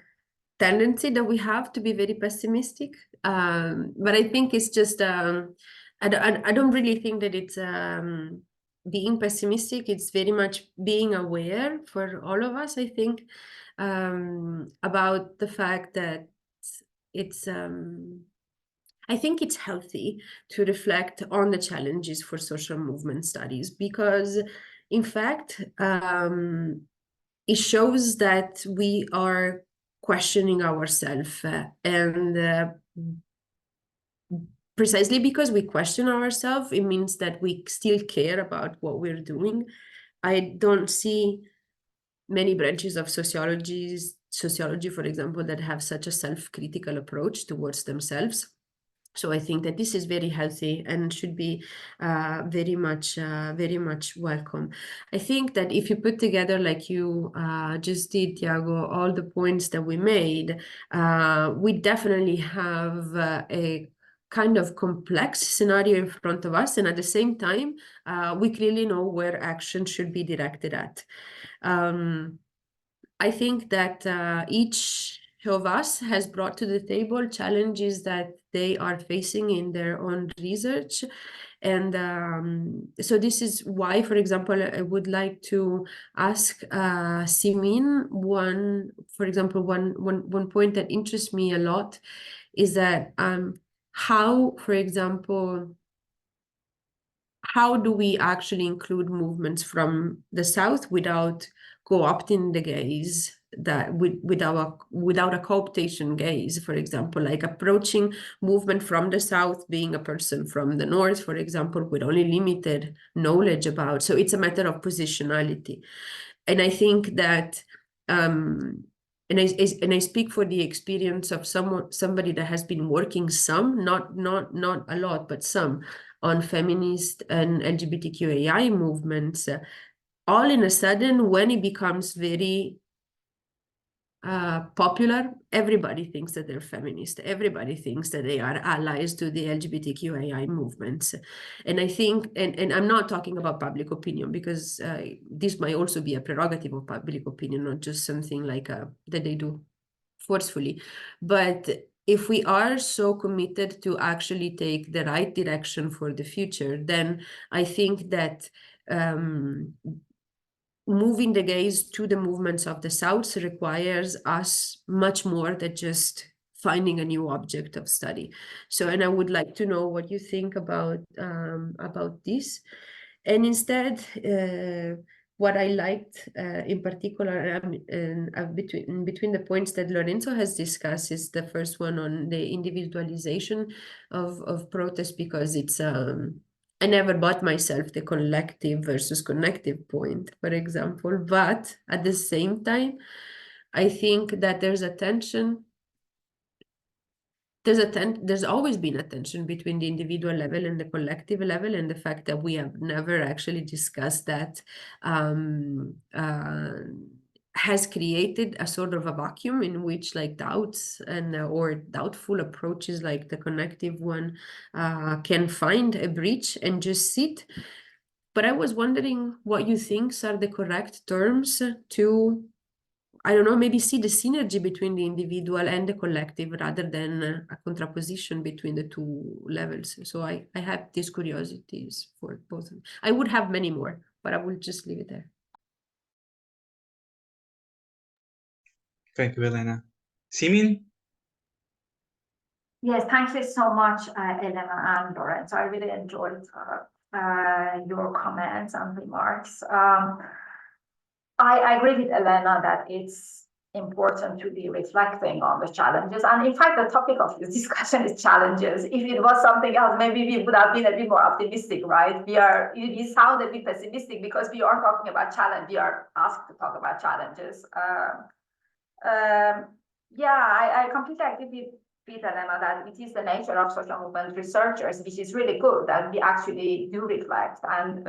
tendency that we have to be very pessimistic. But I think it's just, I don't really think that it's being pessimistic. It's very much being aware for all of us, I think, about the fact that it's, I think it's healthy to reflect on the challenges for social movement studies, because in fact, it shows that we are questioning ourselves, and precisely because we question ourselves, it means that we still care about what we're doing. I don't see many branches of sociology, for example, that have such a self-critical approach towards themselves. So I think that this is very healthy and should be very much welcome. I think that if you put together, like you just did, Tiago, all the points that we made, we definitely have a kind of complex scenario in front of us. And at the same time, we clearly know where action should be directed at. I think that each of us has brought to the table challenges that they are facing in their own research. And so this is why, for example, I would like to ask Simin one point that interests me a lot is that how, for example, how do we actually include movements from the South without co-opting the gaze, that without a cooptation gaze, for example, like approaching movement from the South being a person from the North, for example, with only limited knowledge about. So it's a matter of positionality. And I think that, and I speak for the experience of somebody that has been working not a lot, but some, on feminist and LGBTQAI movements, all in a sudden, when it becomes very popular, everybody thinks that they're feminist. Everybody thinks that they are allies to the LGBTQAI movements. And I think, and I'm not talking about public opinion, because this might also be a prerogative of public opinion, not just something like that they do forcefully. But if we are so committed to actually take the right direction for the future, then I think that moving the gaze to the movements of the South requires us much more than just finding a new object of study. So, and I would like to know what you think about this. And instead, what I liked in particular, between the points that Lorenzo has discussed, is the first one on the individualization of protest, because it's I never bought myself the collective versus connective point, for example, but at the same time, I think that there's a tension. There's always been a tension between the individual level and the collective level, and the fact that we have never actually discussed that has created a sort of a vacuum in which, like, doubts and or doubtful approaches like the connective one can find a breach and just sit. But I was wondering what you think are the correct terms to, I don't know, maybe see the synergy between the individual and the collective rather than a contraposition between the two levels. So I have these curiosities for both of them. I would have many more, but I will just leave it there. Thank you, Elena. Simin? Yes, thank you so much, Elena and Lorenzo. I really enjoyed your comments and remarks. I agree with Elena that it's important to be reflecting on the challenges. And in fact, the topic of this discussion is challenges. If it was something else, maybe we would have been a bit more optimistic, right? We sound a bit pessimistic because we are talking about challenge. We are asked to talk about challenges. I completely agree with Elena that it is the nature of social movement researchers, which is really good that we actually do reflect, and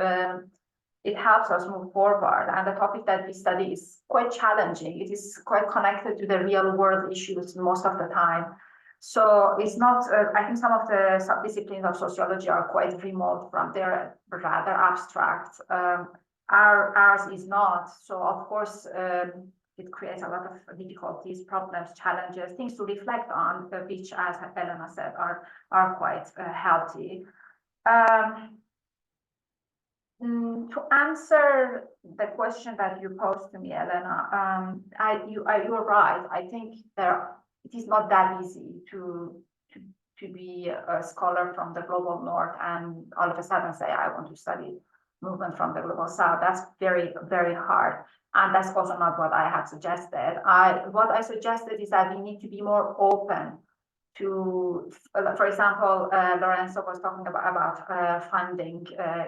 it helps us move forward. And the topic that we study is quite challenging. It is quite connected to the real world issues most of the time. So it's not, I think some of the subdisciplines of sociology are quite remote from there, rather abstract. Ours is not. So of course, it creates a lot of difficulties, problems, challenges, things to reflect on, which, as Elena said, are quite healthy. To answer the question that you posed to me, Elena, you're right. I think it is not that easy to be a scholar from the global north and all of a sudden say, I want to study movement from the global south. That's very, very hard. And that's also not what I had suggested. What I suggested is that we need to be more open to, for example, Lorenzo was talking about funding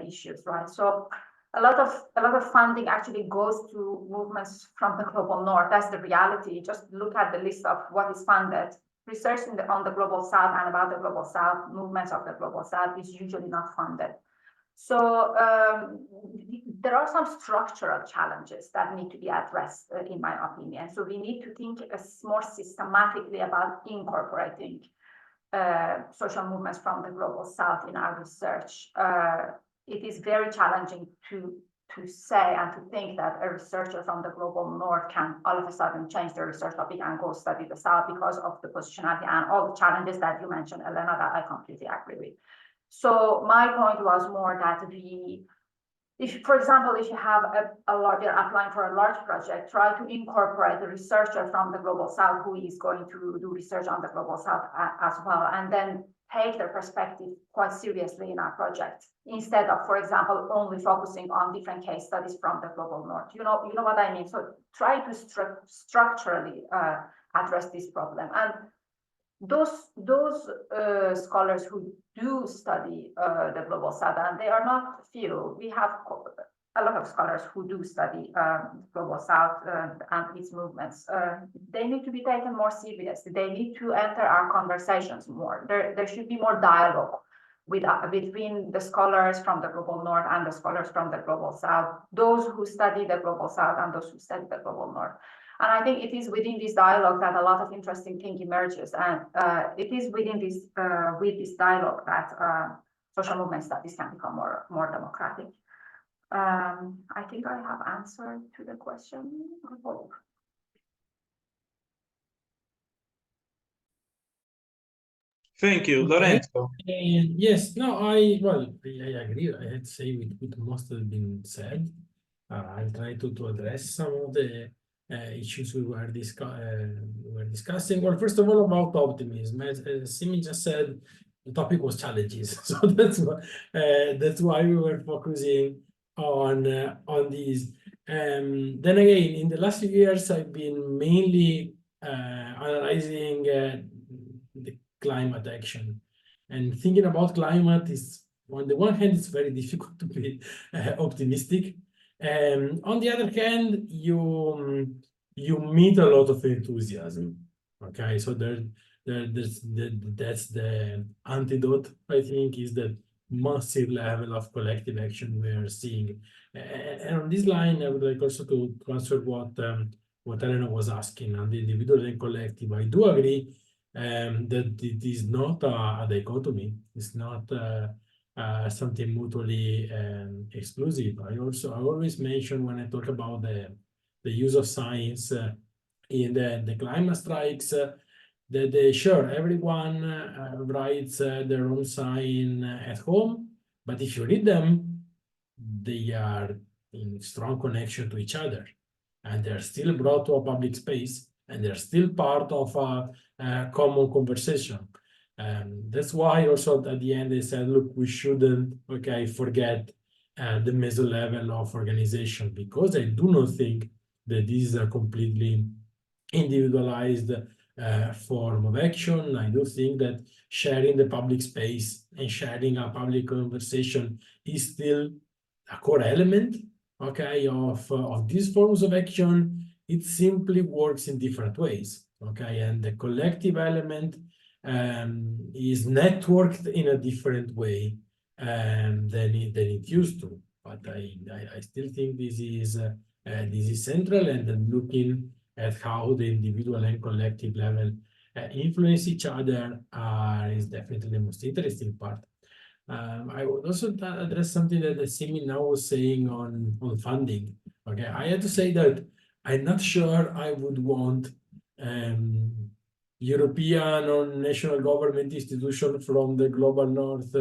issues, right? So a lot of funding actually goes to movements from the global north. That's the reality. Just look at the list of what is funded. Research on the global south and about the global south, movements of the global south is usually not funded. So there are some structural challenges that need to be addressed, in my opinion. So we need to think more systematically about incorporating social movements from the global south in our research. It is very challenging to say and to think that a researcher from the global north can all of a sudden change their research topic and go study the south because of the positionality and all the challenges that you mentioned, Elena, that I completely agree with. So my point was more that for example, if you have you're applying for a large project, try to incorporate the researcher from the global south who is going to do research on the global south as well, and then take their perspective quite seriously in our project, instead of, for example, only focusing on different case studies from the global north. You know what I mean? So try to structurally address this problem. And those scholars who do study the global south, and they are not few. We have a lot of scholars who do study global south and its movements. They need to be taken more seriously. They need to enter our conversations more. There should be more dialogue between the scholars from the global north and the scholars from the global south, those who study the global south and those who study the global north. And I think it is within this dialogue that a lot of interesting thing emerges. And it is within this, with this dialogue that social movement studies can become more democratic. I think I have answered to the question, I hope. Thank you, Lorenzo. Yes, no, I agree. I had to say with most has been said. I'll try to address some of the issues we were discussing. Well, first of all, about optimism. As Simin just said, the topic was challenges, so that's why we were focusing on these. Then again, in the last few years, I've been mainly analyzing the climate action, and thinking about climate is, on the one hand, it's very difficult to be optimistic. On the other hand, you meet a lot of enthusiasm. Okay, so that's the antidote, I think, is that massive level of collective action we are seeing. And on this line, I would like also to answer what Elena was asking on the individual and collective. I do agree that it is not a dichotomy. It's not something mutually exclusive. I always mention when I talk about the use of science in the climate strikes, that sure, everyone writes their own sign at home, but if you read them, they are in strong connection to each other, and they're still brought to a public space, and they're still part of a common conversation. That's why also at the end they said, look, we shouldn't forget the meso level of organization, because I do not think that this is a completely individualized form of action. I do think that sharing the public space and sharing a public conversation is still a core element, of these forms of action. It simply works in different ways, and the collective element is networked in a different way than it used to. But I still think this is central, and then looking at how the individual and collective level influence each other is definitely the most interesting part. I would also address something that Simin now was saying on funding. I had to say that I'm not sure I would want European or national government institution from the global north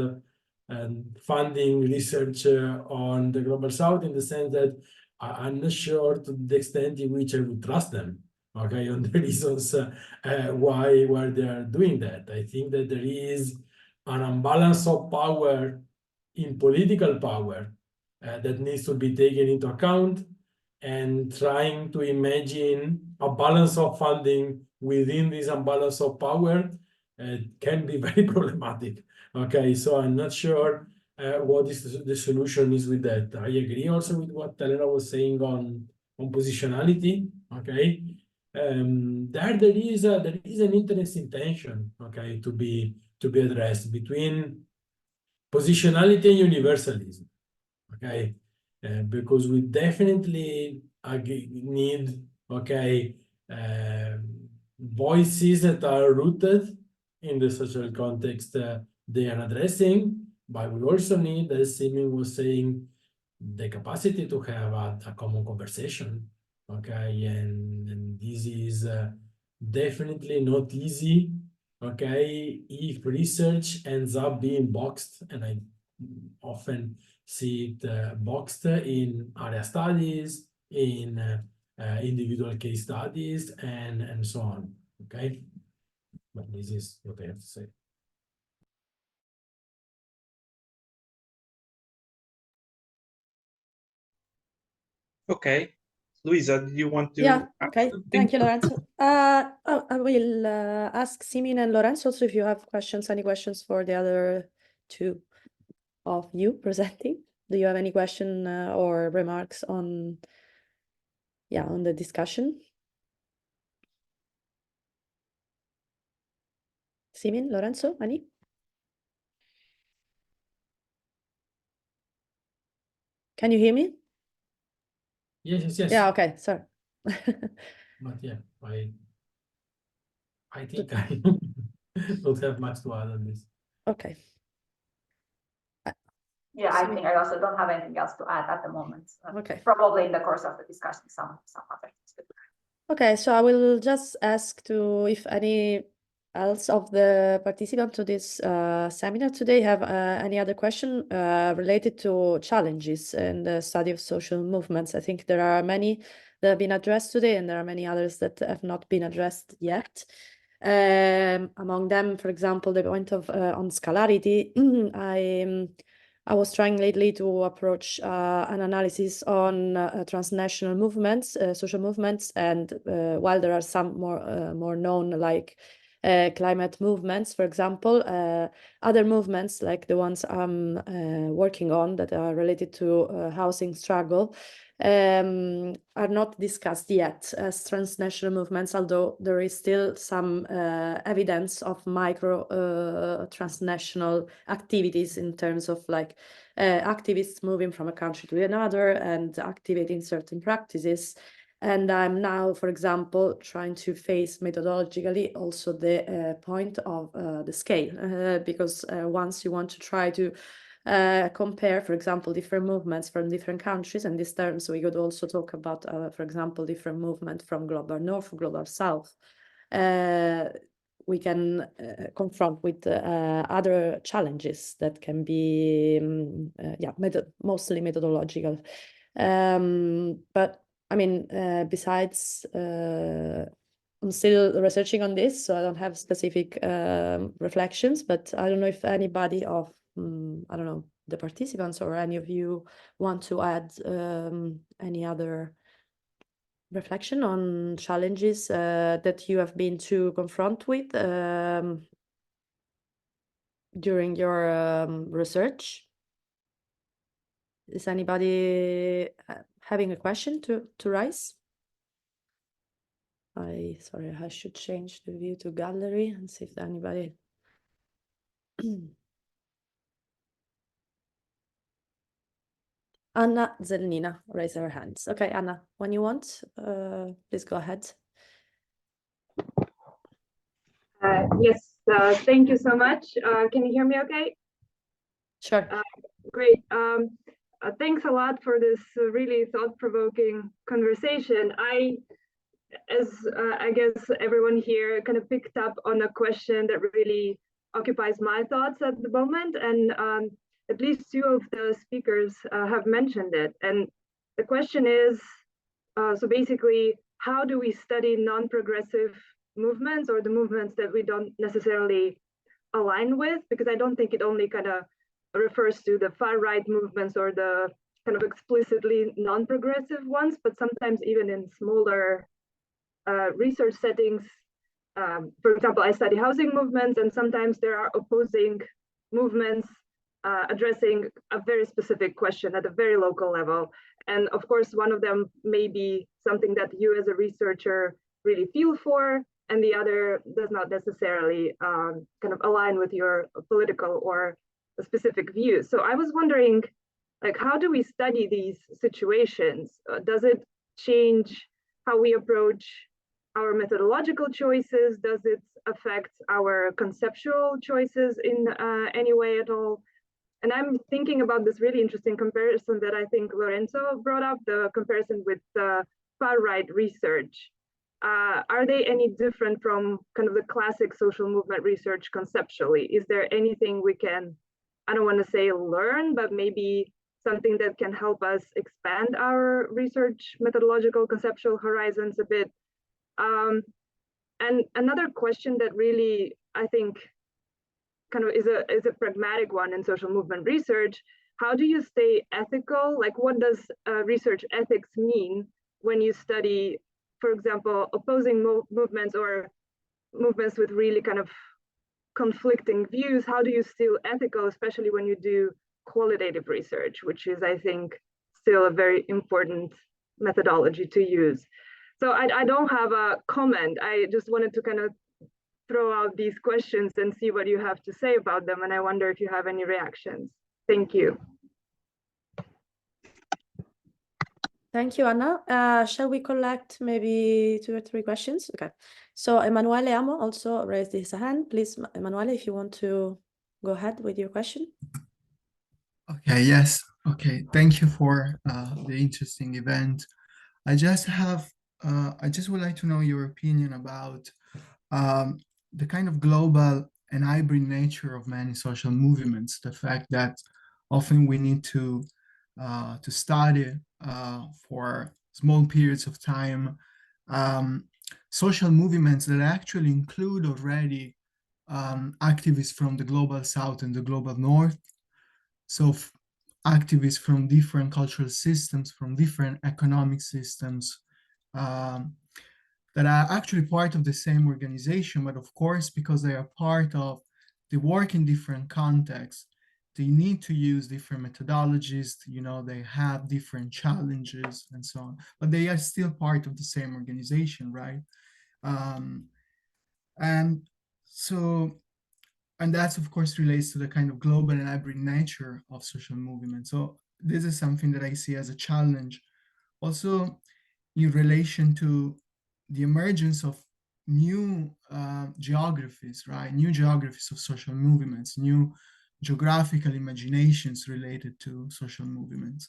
funding research on the global south, in the sense that I'm not sure to the extent in which I would trust them, on the reasons why they are doing that. I think that there is an imbalance of power in political power that needs to be taken into account, and trying to imagine a balance of funding within this imbalance of power can be very problematic. So I'm not sure what is the solution is with that. I agree also with what Elena was saying on positionality. There is an interesting tension, to be addressed between positionality and universalism, because we definitely need voices that are rooted in the social context they are addressing, but we also need, as Simin was saying, the capacity to have a common conversation. And this is definitely not easy. If research ends up being boxed, and I often see it boxed in area studies, in individual case studies, and so on. But this is what I have to say. Okay, Luisa, do you want to? Yeah, okay. Thank you, Lorenzo. I will ask Simin and Lorenzo also if you have questions, any questions for the other two of you presenting. Do you have any question or remarks on the discussion? Simin, Lorenzo, any? Can you hear me? Yes. Yeah, okay, sorry. But yeah, I think I don't have much to add on this. Okay. Yeah, I think I also don't have anything else to add at the moment. Okay. Probably in the course of the discussion, some other things. Okay, so I will just ask if any else of the participants to this seminar today have any other question related to challenges in the study of social movements. I think there are many that have been addressed today, and there are many others that have not been addressed yet. Among them, for example, the point of on scalarity. I was trying lately to approach an analysis on transnational movements, social movements, and while there are some more known, like climate movements, for example, other movements like the ones I'm working on that are related to housing struggle are not discussed yet as transnational movements, although there is still some evidence of micro transnational activities in terms of like activists moving from a country to another and activating certain practices. And I'm now, for example, trying to face methodologically also the point of the scale, because once you want to try to compare, for example, different movements from different countries. And these terms, we could also talk about, for example, different movement from global north, global south. We can confront with other challenges that can be, mostly methodological. But I mean, besides, I'm still researching on this, so I don't have specific reflections, but I don't know if anybody of, I don't know, the participants or any of you want to add any other reflection on challenges that you have been to confront with during your research. Is anybody having a question to raise? Sorry, I should change the view to gallery and see if anybody. Anna Zelnina, raise her hands. Okay, Anna, when you want, please go ahead. Yes, thank you so much. Can you hear me okay? Sure. Great. Thanks a lot for this really thought-provoking conversation. As I guess everyone here kind of picked up on a question that really occupies my thoughts at the moment, and at least two of the speakers have mentioned it. And the question is, so basically, how do we study non-progressive movements, or the movements that we don't necessarily align with? Because I don't think it only kind of refers to the far-right movements or the kind of explicitly non-progressive ones, but sometimes even in smaller research settings. For example, I study housing movements, and sometimes there are opposing movements addressing a very specific question at a very local level. And of course, one of them may be something that you as a researcher really feel for, and the other does not necessarily kind of align with your political or specific views. So I was wondering, like, how do we study these situations? Does it change how we approach our methodological choices? Does it affect our conceptual choices in any way at all? And I'm thinking about this really interesting comparison that I think Lorenzo brought up, the comparison with far-right research. Are they any different from kind of the classic social movement research conceptually? Is there anything we can, I don't want to say learn, but maybe something that can help us expand our research methodological conceptual horizons a bit? And another question that really, I think, kind of is a pragmatic one in social movement research: how do you stay ethical? Like, what does research ethics mean when you study, for example, opposing movements or movements with really kind of conflicting views? How do you still ethical, especially when you do qualitative research, which is, I think, still a very important methodology to use? So I don't have a comment. I just wanted to kind of throw out these questions and see what you have to say about them. And I wonder if you have any reactions. Thank you. Thank you, Anna. Shall we collect maybe 2 or 3 questions? Okay. So Emanuele Amo also raised his hand. Please, Emanuele, if you want to go ahead with your question. Okay, yes. Okay, thank you for the interesting event. I just would like to know your opinion about the kind of global and hybrid nature of many social movements, the fact that often we need to study for small periods of time social movements that actually include already activists from the global south and the global north. So activists from different cultural systems, from different economic systems, that are actually part of the same organization, but of course, because they are part of, they work in different contexts, they need to use different methodologies, you know, they have different challenges and so on, but they are still part of the same organization, right? And that's of course relates to the kind of global and hybrid nature of social movements. So this is something that I see as a challenge. Also, in relation to the emergence of new geographies, right? New geographies of social movements, new geographical imaginations related to social movements.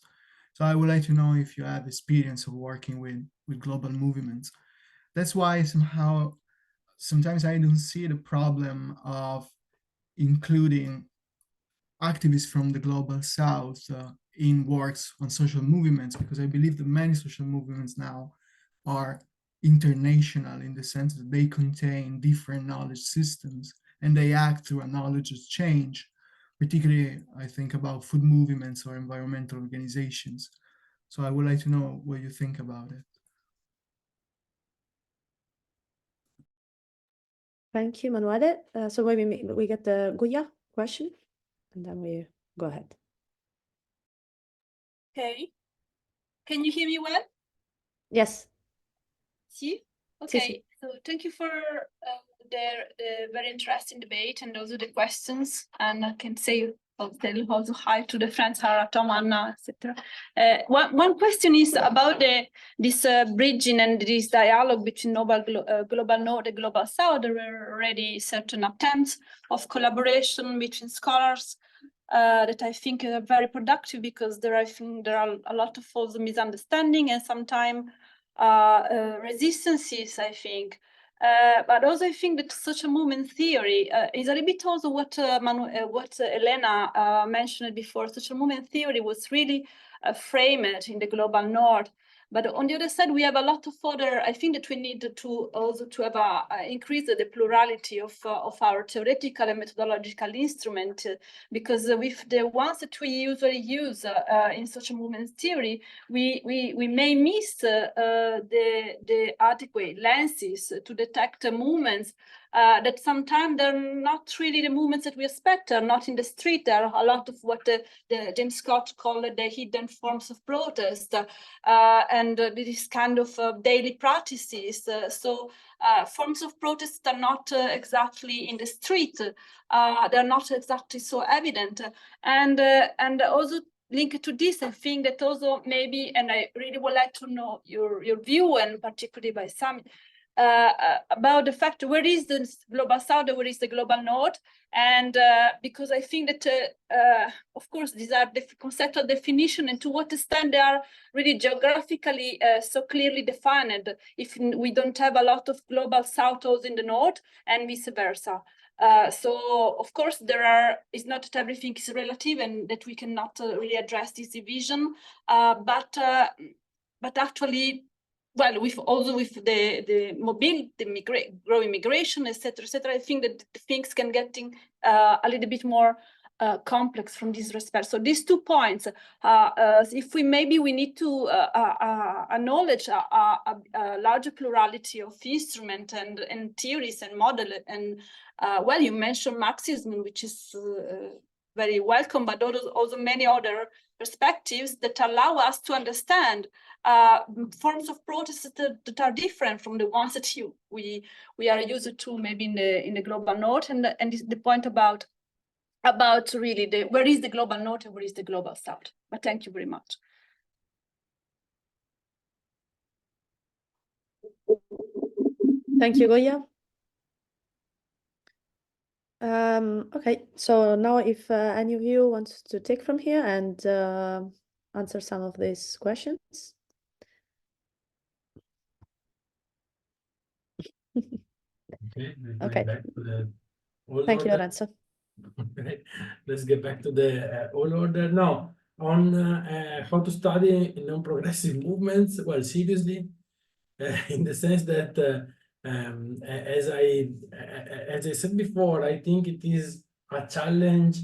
So I would like to know if you have experience of working with global movements. That's why sometimes I don't see the problem of including activists from the global south in works on social movements, because I believe that many social movements now are international in the sense that they contain different knowledge systems and they act through a knowledge exchange. Particularly, I think about food movements or environmental organizations. So I would like to know what you think about it. Thank you, Manuele. So maybe we get the Guya question, and then we go ahead. Okay. Can you hear me well? Yes. See? Okay. So thank you for the very interesting debate and also the questions. And I can say also hi to the friends, Hara, Tom, Anna, etc. One question is about this bridging and this dialogue between global North and global South. There were already certain attempts of collaboration between scholars that I think are very productive, because there are a lot of false misunderstanding and sometimes resistances, I think. But also I think that social movement theory is a little bit also what Elena mentioned before. Social movement theory was really framed in the global North. But on the other side, we have a lot of other. I think that we need to also to have increase the plurality of our theoretical and methodological instrument, because with the ones that we usually use in social movement theory, we may miss the adequate lenses to detect movements that sometimes they're not really the movements that we expect, are not in the street. There are a lot of what the James Scott called the hidden forms of protest, and this kind of daily practices. So forms of protest are not exactly in the street. They're not exactly so evident. And also linked to this, I think that also maybe, and I really would like to know your view, and particularly by Simin, about the fact where is the global South, where is the global North, and because I think that of course these are the conceptual definition, and to what extent they are really geographically so clearly defined if we don't have a lot of global South also in the North and vice versa. So of course it's not that everything is relative and that we cannot really address this division, but actually, well, with the mobility, the growing migration, etc., I think that things can get a little bit more complex from this respect. So these 2 points, if we need to acknowledge a larger plurality of instruments and theories and models, and well, you mentioned Marxism, which is very welcome, but also many other perspectives that allow us to understand forms of protest that are different from the ones that we are used to maybe in the global North, and the point about really where is the global North and where is the global South. But thank you very much. Thank you, Guya. Okay, so now if any of you wants to take from here and answer some of these questions. Okay. Back to the old Thank you, order. Lorenzo. Okay, let's get back to the old order now. On how to study non-progressive movements. Well, seriously, in the sense that as I said before, I think it is a challenge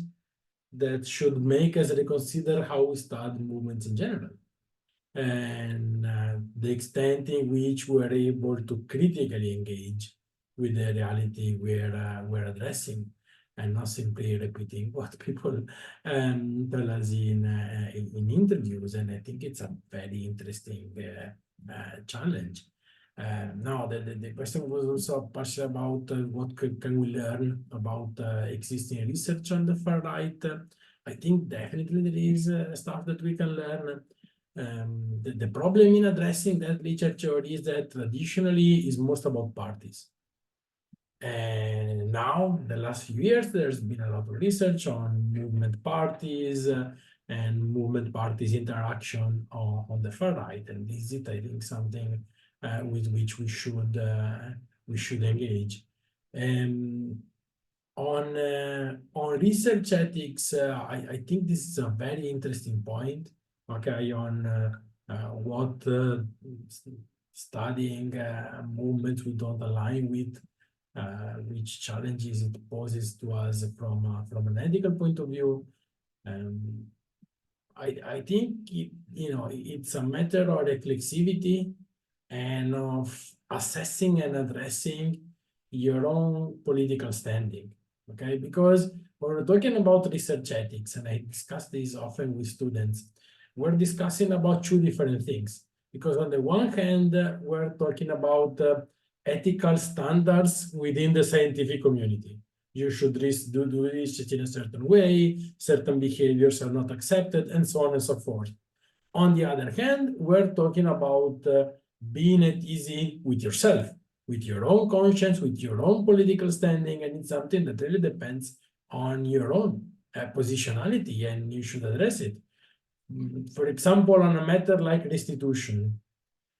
that should make us reconsider how we study movements in general, and the extent in which we're able to critically engage with the reality we're addressing, and not simply repeating what people tell us in interviews. And I think it's a very interesting challenge. Now, the question was also partially about what can we learn about existing research on the far right. I think definitely there is stuff that we can learn. The problem in addressing that literature is that traditionally is most about parties. And now, the last few years, there's been a lot of research on parties and movement parties interaction on the far right. And this is, I think, something with which we should engage. On research ethics, I think this is a very interesting point. Okay, on what studying movements we don't align with, which challenges it poses to us from an ethical point of view. I think it's a matter of reflexivity and of assessing and addressing your own political standing. Okay, because when we're talking about research ethics, and I discuss this often with students, we're discussing about two different things. Because on the one hand, we're talking about ethical standards within the scientific community. You should do research in a certain way, certain behaviors are not accepted, and so on and so forth. On the other hand, we're talking about being at ease with yourself, with your own conscience, with your own political standing, and it's something that really depends on your own positionality, and you should address it. For example, on a matter like restitution,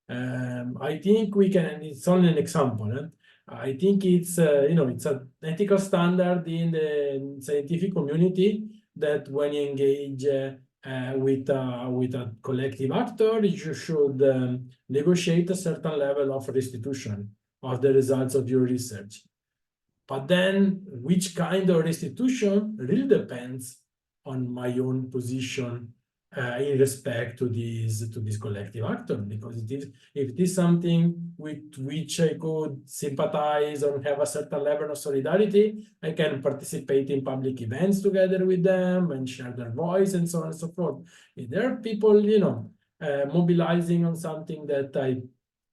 I think we can, and it's only an example, I think it's it's an ethical standard in the scientific community that when you engage with a collective actor, you should negotiate a certain level of restitution of the results of your research. But then which kind of restitution really depends on my own position in respect to this collective actor, because if it is something with which I could sympathize or have a certain level of solidarity, I can participate in public events together with them and share their voice and so on and so forth. If there are people, mobilizing on something that I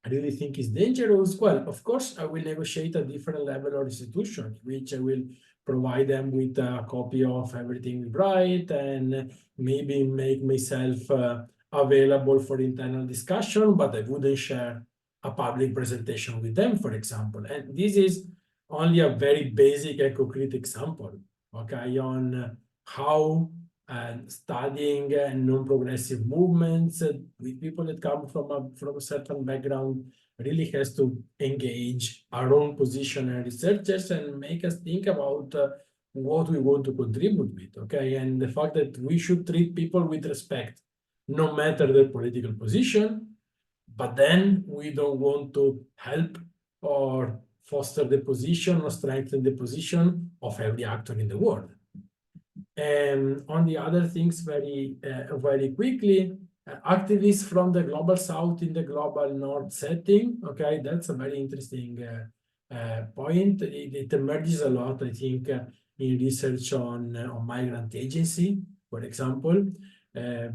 really think is dangerous, well, of course, I will negotiate a different level of restitution, which I will provide them with a copy of everything we write and maybe make myself available for internal discussion, but I wouldn't share a public presentation with them, for example. And this is only a very basic and concrete example, okay, on how studying non-progressive movements with people that come from a certain background really has to engage our own position and researchers and make us think about what we want to contribute with, okay? And the fact that we should treat people with respect, no matter their political position, but then we don't want to help or foster the position or strengthen the position of every actor in the world. And on the other things, very quickly, activists from the global south in the global north setting, okay, that's a very interesting point. It emerges a lot, I think, in research on migrant agency, for example,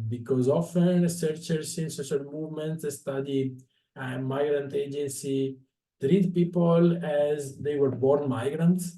because often researchers in social movements study migrant agency, treat people as they were born migrants,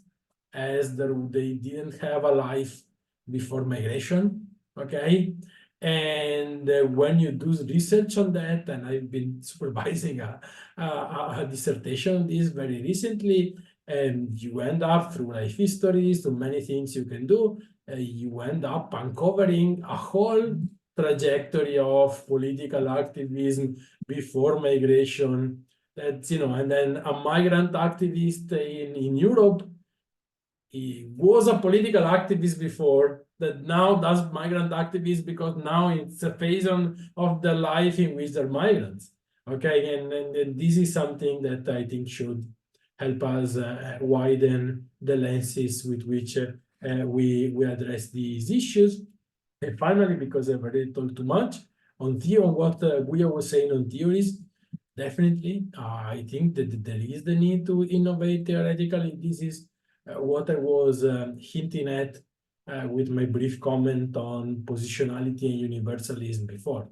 as they didn't have a life before migration, okay? And when you do research on that, and I've been supervising a dissertation on this very recently, and you end up through life histories, through many things you can do, you end up uncovering a whole trajectory of political activism before migration. That's, and then a migrant activist in Europe, he was a political activist before, that now does migrant activism because now it's a phase of their life in which they're migrants. Okay, and this is something that I think should help us widen the lenses with which we address these issues. And finally, because I've already told too much on what Guya was saying on theories, definitely, I think that there is the need to innovate theoretically. This is what I was hinting at with my brief comment on positionality and universalism before.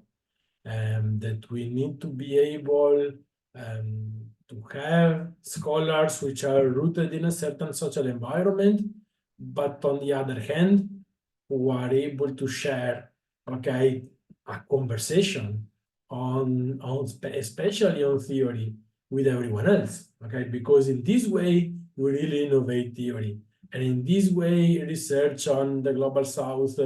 That we need to be able to have scholars which are rooted in a certain social environment, but on the other hand, who are able to share, okay, a conversation on especially on theory with everyone else, okay? Because in this way, we really innovate theory. And in this way, research on the Global South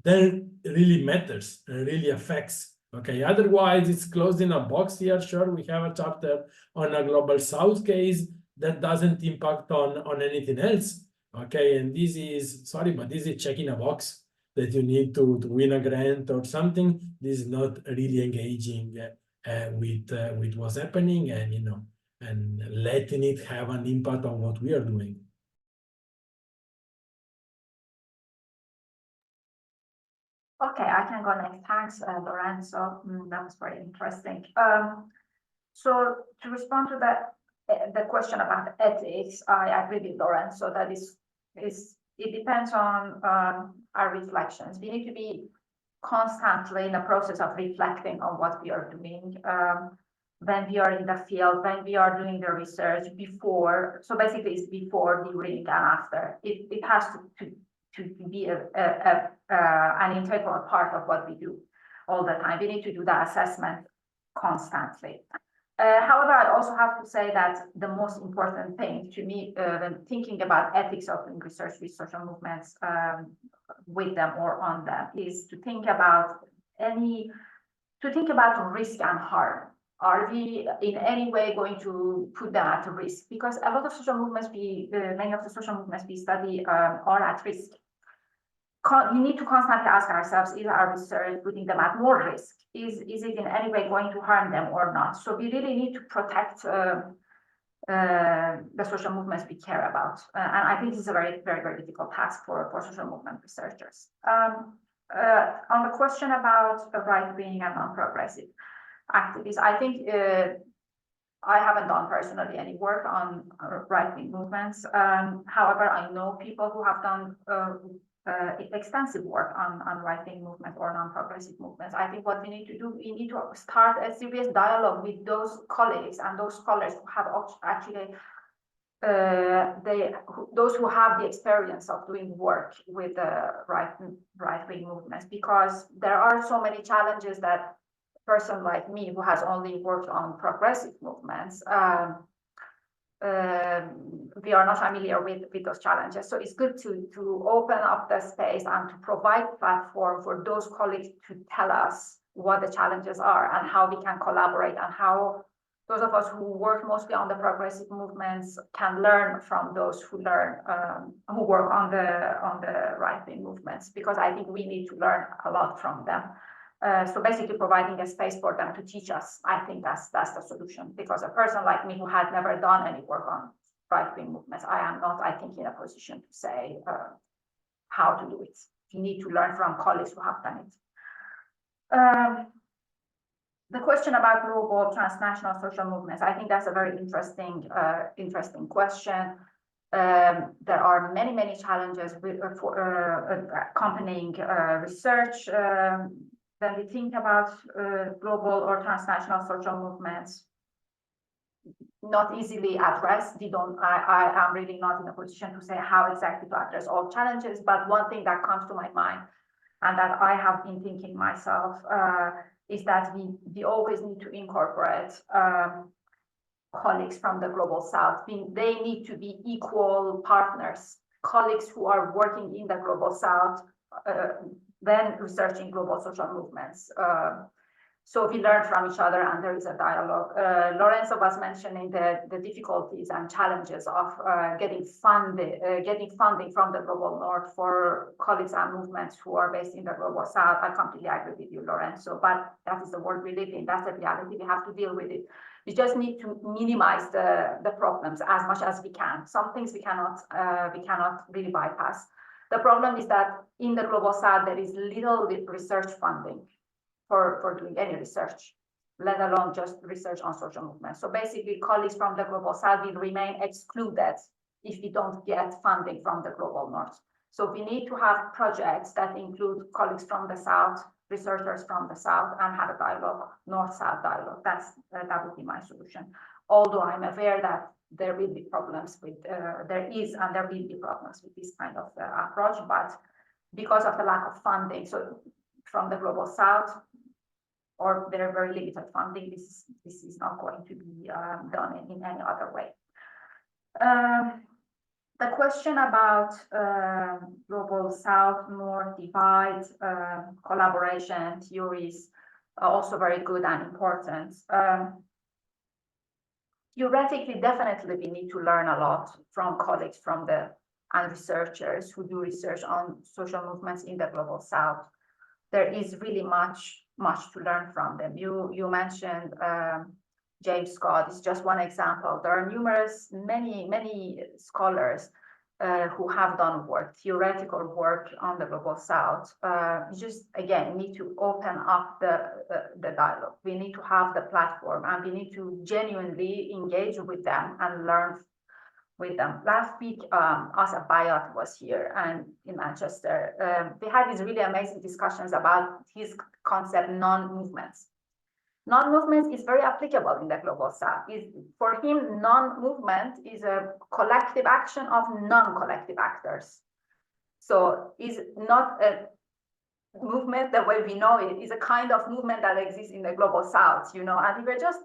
then really matters and really affects. Okay, otherwise it's closed in a box here. Sure, we have a chapter on a Global South case that doesn't impact on anything else. Okay, and this is, sorry, but this is checking a box that you need to win a grant or something. This is not really engaging with what's happening and, you know, and letting it have an impact on what we are doing. Okay, I can go next. Thanks, Lorenzo. That was very interesting. So to respond to the question about ethics, I agree with Lorenzo that it depends on our reflections. We need to be constantly in the process of reflecting on what we are doing when we are in the field, when we are doing the research before. So basically, it's before, during, and after. It has to be an integral part of what we do all the time. We need to do the assessment constantly. However, I also have to say that the most important thing to me when thinking about ethics of research with social movements with them or on them is to think about risk and harm. Are we in any way going to put them at risk? Because a lot of social movements, many of the social movements we study are at risk. We need to constantly ask ourselves, is our research putting them at more risk? Is it in any way going to harm them or not? So we really need to protect the social movements we care about. And I think this is a very, very, very difficult task for social movement researchers. On the question about right-wing and non-progressive activists, I think I haven't done personally any work on right-wing movements. However, I know people who have done extensive work on right-wing movements or non-progressive movements. I think what we need to do, we need to start a serious dialogue with those colleagues and those scholars who have actually those who have the experience of doing work with the right-wing movements, because there are so many challenges that a person like me who has only worked on progressive movements we are not familiar with those challenges. So it's good to open up the space and to provide platform for those colleagues to tell us what the challenges are and how we can collaborate, and how those of us who work mostly on the progressive movements can learn from those who work on the right-wing movements, because I think we need to learn a lot from them. So basically providing a space for them to teach us, I think that's the solution, because a person like me who has never done any work on right-wing movements, I am not, I think, in a position to say how to do it. You need to learn from colleagues who have done it. The question about global transnational social movements, I think that's a very interesting question. There are many challenges for accompanying research. When we think about global or transnational social movements, not easily addressed. I am really not in a position to say how exactly to address all challenges, but one thing that comes to my mind and that I have been thinking myself is that we always need to incorporate colleagues from the Global South. They need to be equal partners, colleagues who are working in the Global South, then researching global social movements. So we learn from each other and there is a dialogue. Lorenzo was mentioning the difficulties and challenges of getting funding from the Global North for colleagues and movements who are based in the Global South. I completely agree with you, Lorenzo, but that is the world we live in. That's the reality. We have to deal with it. We just need to minimize the problems as much as we can. Some things we cannot really bypass. The problem is that in the Global South, there is little research funding for doing any research, let alone just research on social movements. So basically, colleagues from the Global South will remain excluded if we don't get funding from the Global North. So we need to have projects that include colleagues from the South, researchers from the South, and have a dialogue, North-South dialogue. That would be my solution. Although I'm aware that there will be problems with, there will be problems with this kind of approach, but because of the lack of funding, so from the Global South, or very, very limited funding, this is not going to be done in any other way. The question about global South, North divide, collaboration theories are also very good and important. Theoretically, definitely, we need to learn a lot from colleagues and researchers who do research on social movements in the global South. There is really much to learn from them. You mentioned James Scott is just one example. There are many scholars who have done theoretical work on the global South. Just again, need to open up the dialogue. We need to have the platform, and we need to genuinely engage with them and learn with them. Last week, Asa Bayat was here and in Manchester. We had these really amazing discussions about his concept, non-movements. Non-movement is very applicable in the global South. For him, non-movement is a collective action of non-collective actors. So it's not a movement the way we know it. It's a kind of movement that exists in the global South, and we were just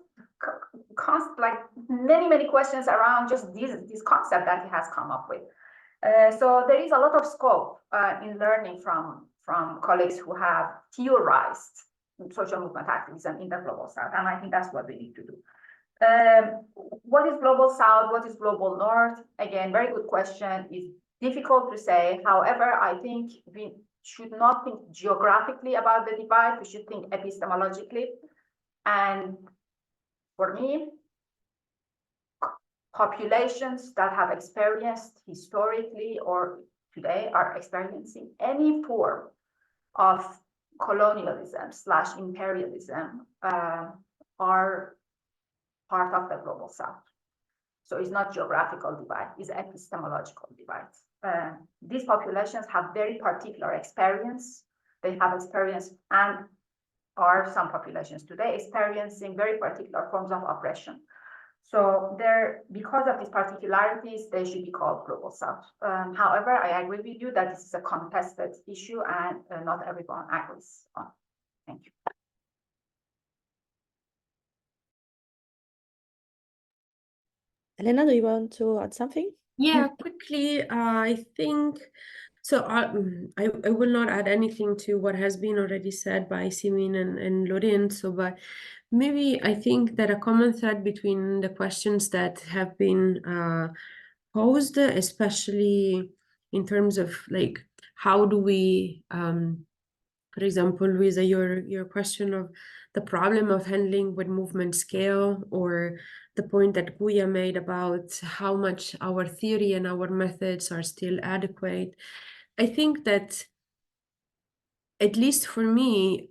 like many questions around just this concept that he has come up with. So there is a lot of scope in learning from colleagues who have theorized social movement activism in the global South, and I think that's what we need to do. What is global South? What is global North? Again, very good question. It's difficult to say. However, I think we should not think geographically about the divide. We should think epistemologically. And for me, populations that have experienced historically or today are experiencing any form of colonialism/imperialism are part of the global South. So it's not geographical divide, it's epistemological divide. These populations have very particular experience. They have experienced and are some populations today experiencing very particular forms of oppression. So because of these particularities, they should be called global South. However, I agree with you that this is a contested issue and not everyone agrees on. Thank you. Elena, do you want to add something? Yeah, quickly, I think, so I will not add anything to what has been already said by Simin and Lorenzo, but maybe I think that a common thread between the questions that have been posed, especially in terms of like, how do we, for example, Luisa, your question of the problem of handling with movement scale, or the point that Guya made about how much our theory and our methods are still adequate. I think that, at least for me,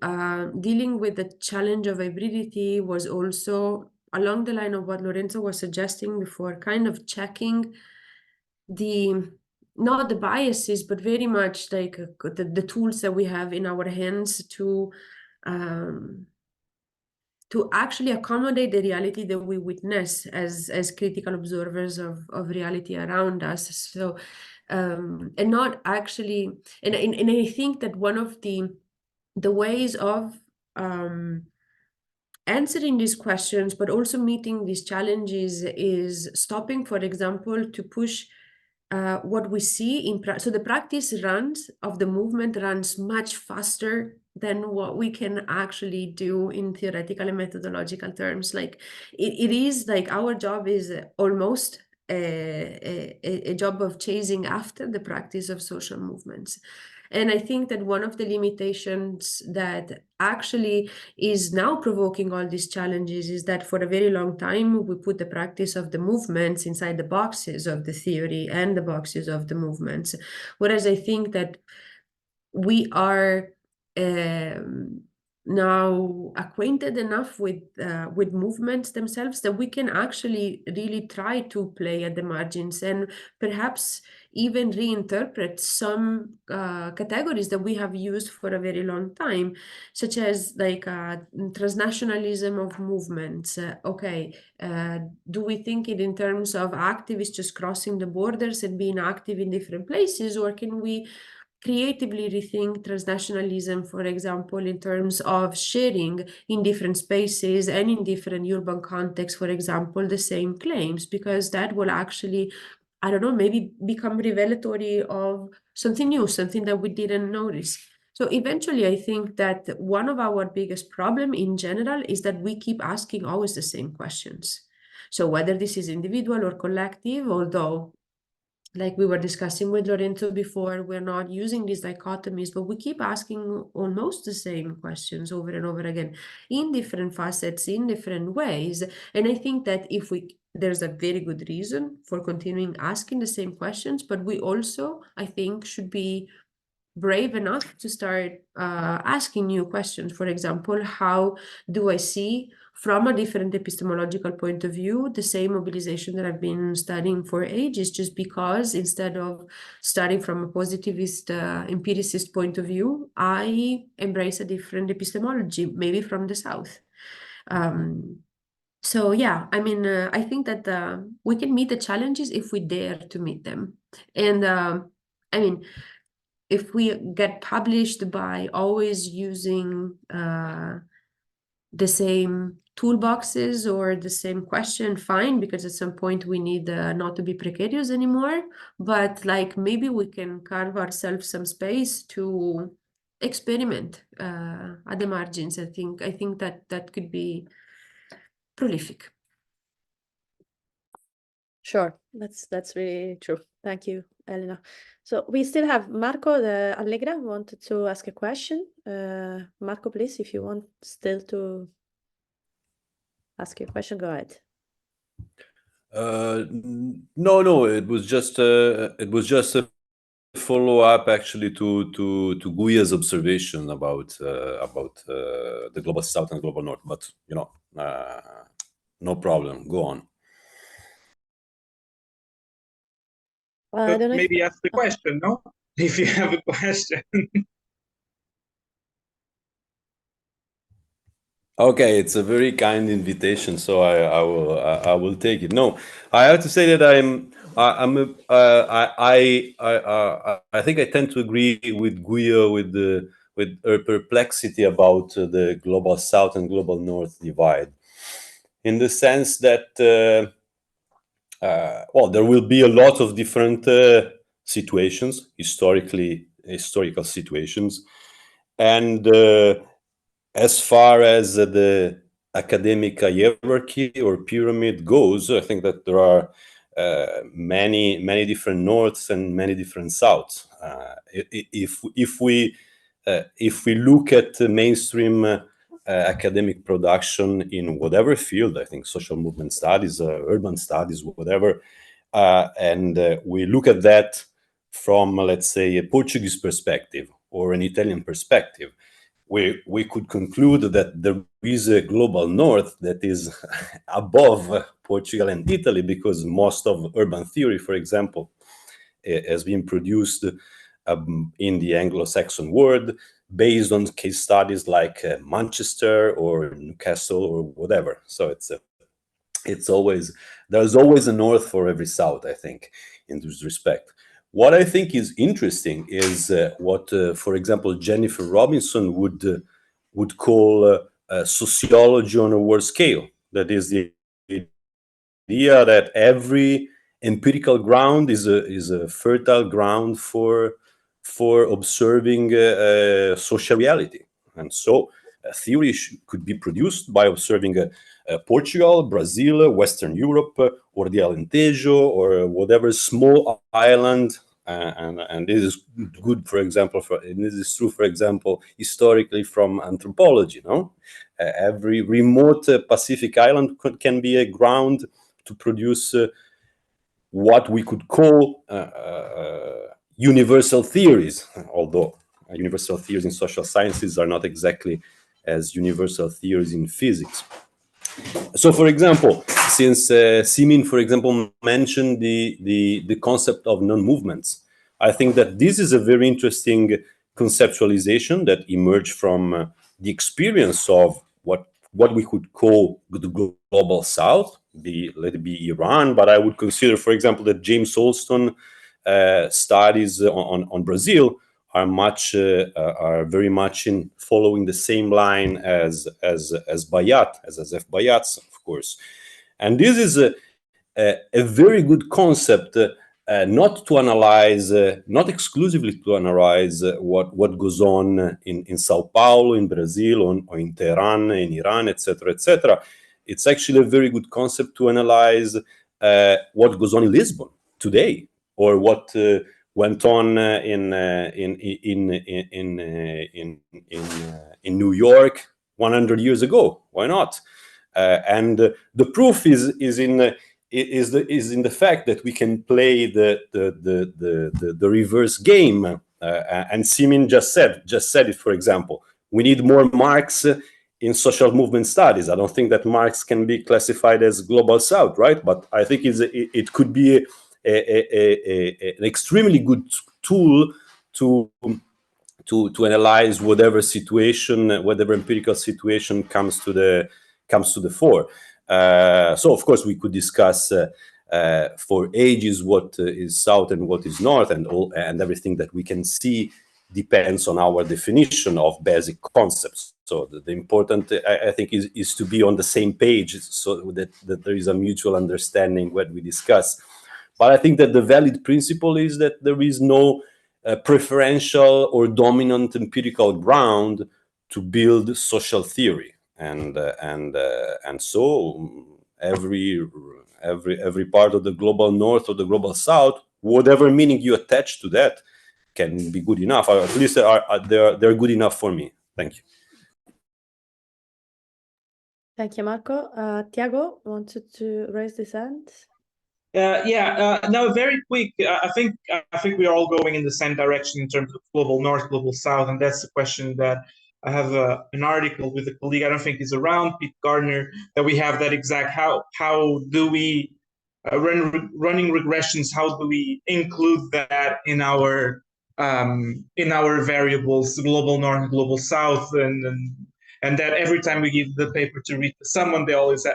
dealing with the challenge of hybridity was also along the line of what Lorenzo was suggesting before, kind of checking not the biases, but very much like the tools that we have in our hands to actually accommodate the reality that we witness as critical observers of reality around us. So, and not actually, and I think that one of the ways of answering these questions, but also meeting these challenges, is stopping, for example, to push what we see in so the practice of the movement runs much faster than what we can actually do in theoretical and methodological terms. Like it is like our job is almost a job of chasing after the practice of social movements. And I think that one of the limitations that actually is now provoking all these challenges is that for a very long time, we put the practice of the movements inside the boxes of the theory and the boxes of the movements. Whereas I think that we are now acquainted enough with movements themselves that we can actually really try to play at the margins and perhaps even reinterpret some categories that we have used for a very long time, such as like transnationalism of movements. Do we think it in terms of activists just crossing the borders and being active in different places, or can we creatively rethink transnationalism, for example, in terms of sharing in different spaces and in different urban contexts, for example, the same claims, because that will actually I don't know, maybe become revelatory of something new, something that we didn't notice. So eventually, I think that one of our biggest problem in general is that we keep asking always the same questions. So whether this is individual or collective, although like we were discussing with Lorenzo before, we're not using these dichotomies, but we keep asking almost the same questions over and over again in different facets, in different ways. And I think that there's a very good reason for continuing asking the same questions, but we also, I think, should be brave enough to start asking new questions. For example, how do I see from a different epistemological point of view the same mobilization that I've been studying for ages, just because instead of starting from a positivist empiricist point of view, I embrace a different epistemology, maybe from the South. So yeah, I mean, I think that we can meet the challenges if we dare to meet them. And I mean, if we get published by always using the same toolboxes or the same question, fine, because at some point we need not to be precarious anymore. But like maybe we can carve ourselves some space to experiment at the margins. I think that could be prolific. Sure, that's really true. Thank you, Elena. So we still have Marco Allegra wanted to ask a question. Marco, please, if you want still to ask your question, go ahead. No, it was just a follow up actually to Guya's observation about the global South and global North. But no problem. Go on. I don't know. Maybe ask the question, no? If you have a question. Okay, it's a very kind invitation, so I will take it. No, I have to say that I think I tend to agree with Guya with her perplexity about the global South and global North divide, in the sense that there will be a lot of different situations, historical situations, and as far as the academic hierarchy or pyramid goes, I think that there are many different Norths and many different Souths. If we look at mainstream academic production in whatever field, I think social movement studies, urban studies, whatever, and we look at that from, let's say, a Portuguese perspective or an Italian perspective, we could conclude that there is a global North that is above Portugal and Italy, because most of urban theory, for example, has been produced in the Anglo-Saxon world based on case studies like Manchester or Newcastle or whatever. So there's always a North for every South, I think, in this respect. What I think is interesting is what, for example, Jennifer Robinson would call sociology on a world scale. That is the idea that every empirical ground is a fertile ground for observing social reality, and so theory could be produced by observing Portugal, Brazil, Western Europe, or the Alentejo, or whatever small island. And this is good, for example, and this is true, for example, historically from anthropology. No, every remote Pacific island can be a ground to produce what we could call universal theories, although universal theories in social sciences are not exactly as universal theories in physics. So, for example, since Simin, for example, mentioned the concept of non-movements, I think that this is a very interesting conceptualization that emerged from the experience of what we could call the global South, let it be Iran, but I would consider, for example, that James Holston studies on Brazil are very much in following the same line as Bayat, as F. Bayat's, of course. And this is a very good concept not to analyze, not exclusively to analyze what goes on in Sao Paulo, in Brazil, or in Tehran, in Iran, etc., etc. It's actually a very good concept to analyze what goes on in Lisbon today, or what went on in New York 100 years ago. Why not? And the proof is in the fact that we can play the reverse game. And Simin just said it. For example, we need more Marx in social movement studies. I don't think that Marx can be classified as Global South, right? But I think it could be an extremely good tool to analyze whatever situation, whatever empirical situation comes to the fore. So of course we could discuss for ages what is South and what is North, and everything that we can see depends on our definition of basic concepts. So the important, I think, is to be on the same page, so that there is a mutual understanding when we discuss. But I think that the valid principle is that there is no preferential or dominant empirical ground to build social theory, and so every part of the global North or the global South, whatever meaning you attach to that, can be good enough, or at least they're good enough for me. Thank you. Thank you, Marco. Tiago wanted to raise his hand. No, very quick. I think we are all going in the same direction in terms of global North, global South, and that's the question that I have an article with a colleague. I don't think he's around, Pete Gardner, that we have that exact. How do we running regressions? How do we include that in our variables, global North, global South, and that every time we give the paper to read to someone, they always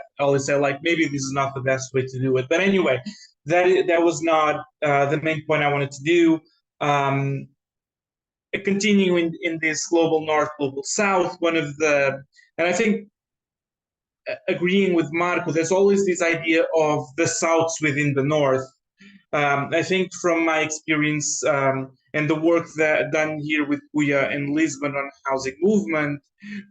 say, like, maybe this is not the best way to do it. But anyway, that was not the main point I wanted to do. Continuing in this global North, global South, and I think agreeing with Marco, there's always this idea of the Souths within the North. I think from my experience and the work that done here with Guya in Lisbon on housing movement,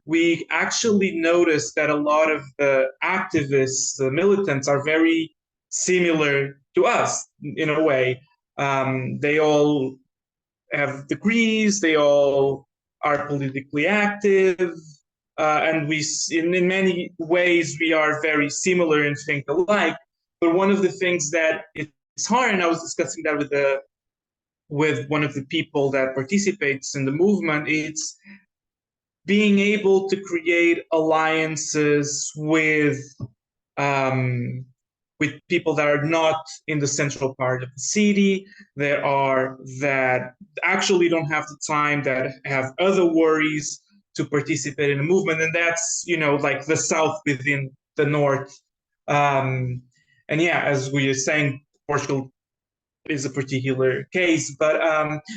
we actually noticed that a lot of the activists, the militants, are very similar to us in a way. They all have degrees, they all are politically active, and in many ways we are very similar and think alike. But one of the things that it's hard, and I was discussing that with one of the people that participates in the movement, it's being able to create alliances with people that are not in the central part of the city, that actually don't have the time, that have other worries to participate in the movement. And that's, like the South within the North. And yeah, as we are saying, Portugal is a particular case, but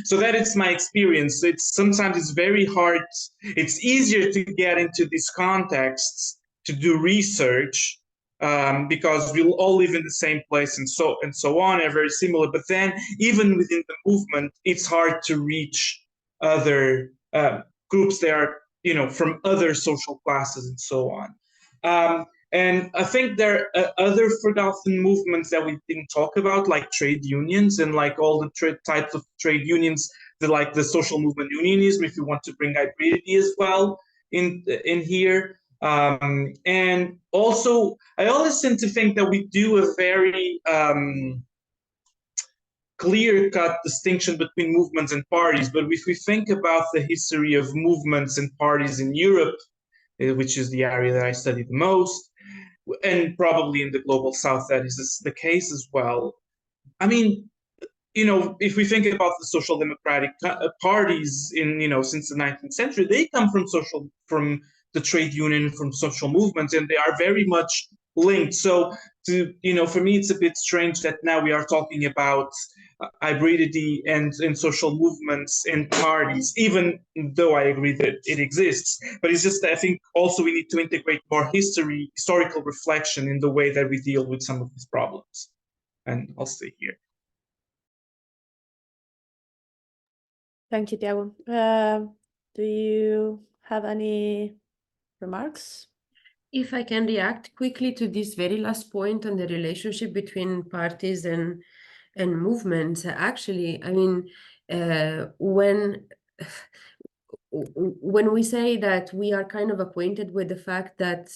so that is my experience. Sometimes it's very hard. It's easier to get into these contexts to do research because we'll all live in the same place and so on, are very similar. But then even within the movement, it's hard to reach other groups that are from other social classes and so on. And I think there are other forgotten movements that we didn't talk about, like trade unions and like all the types of trade unions, like the social movement unionism, if you want to bring hybridity as well in here. And also, I always tend to think that we do a very clear-cut distinction between movements and parties. But if we think about the history of movements and parties in Europe, which is the area that I study the most, and probably in the global South that is the case as well. I mean, if we think about the social democratic parties in, since the 19th century, they come from the trade union, from social movements, and they are very much linked. So for me, it's a bit strange that now we are talking about hybridity and social movements and parties, even though I agree that it exists. But it's just that I think also we need to integrate more historical reflection in the way that we deal with some of these problems. And I'll stay here. Thank you, Tiago. Do you have any remarks? If I can react quickly to this very last point on the relationship between parties and movements, actually, I mean, when we say that we are kind of acquainted with the fact that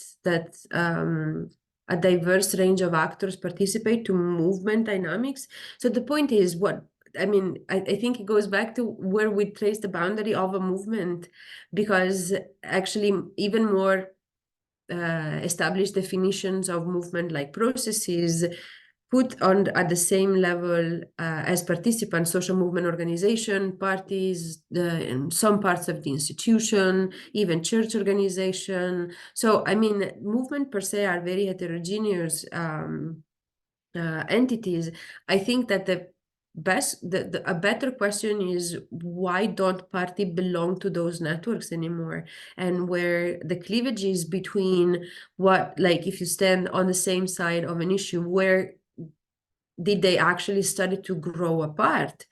a diverse range of actors participate to movement dynamics. So the point is what, I mean, I think it goes back to where we trace the boundary of a movement, because actually even more established definitions of movement like processes put on at the same level as participants, social movement organization, parties, in some parts of the institution, even church organization. So, I mean, movement per se are very heterogeneous entities. I think that a better question is, why don't parties belong to those networks anymore? And where the cleavage is between what, like, if you stand on the same side of an issue, where did they actually study to grow apart,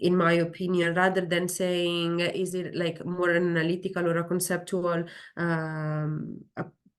in my opinion, rather than saying, is it like more an analytical or a conceptual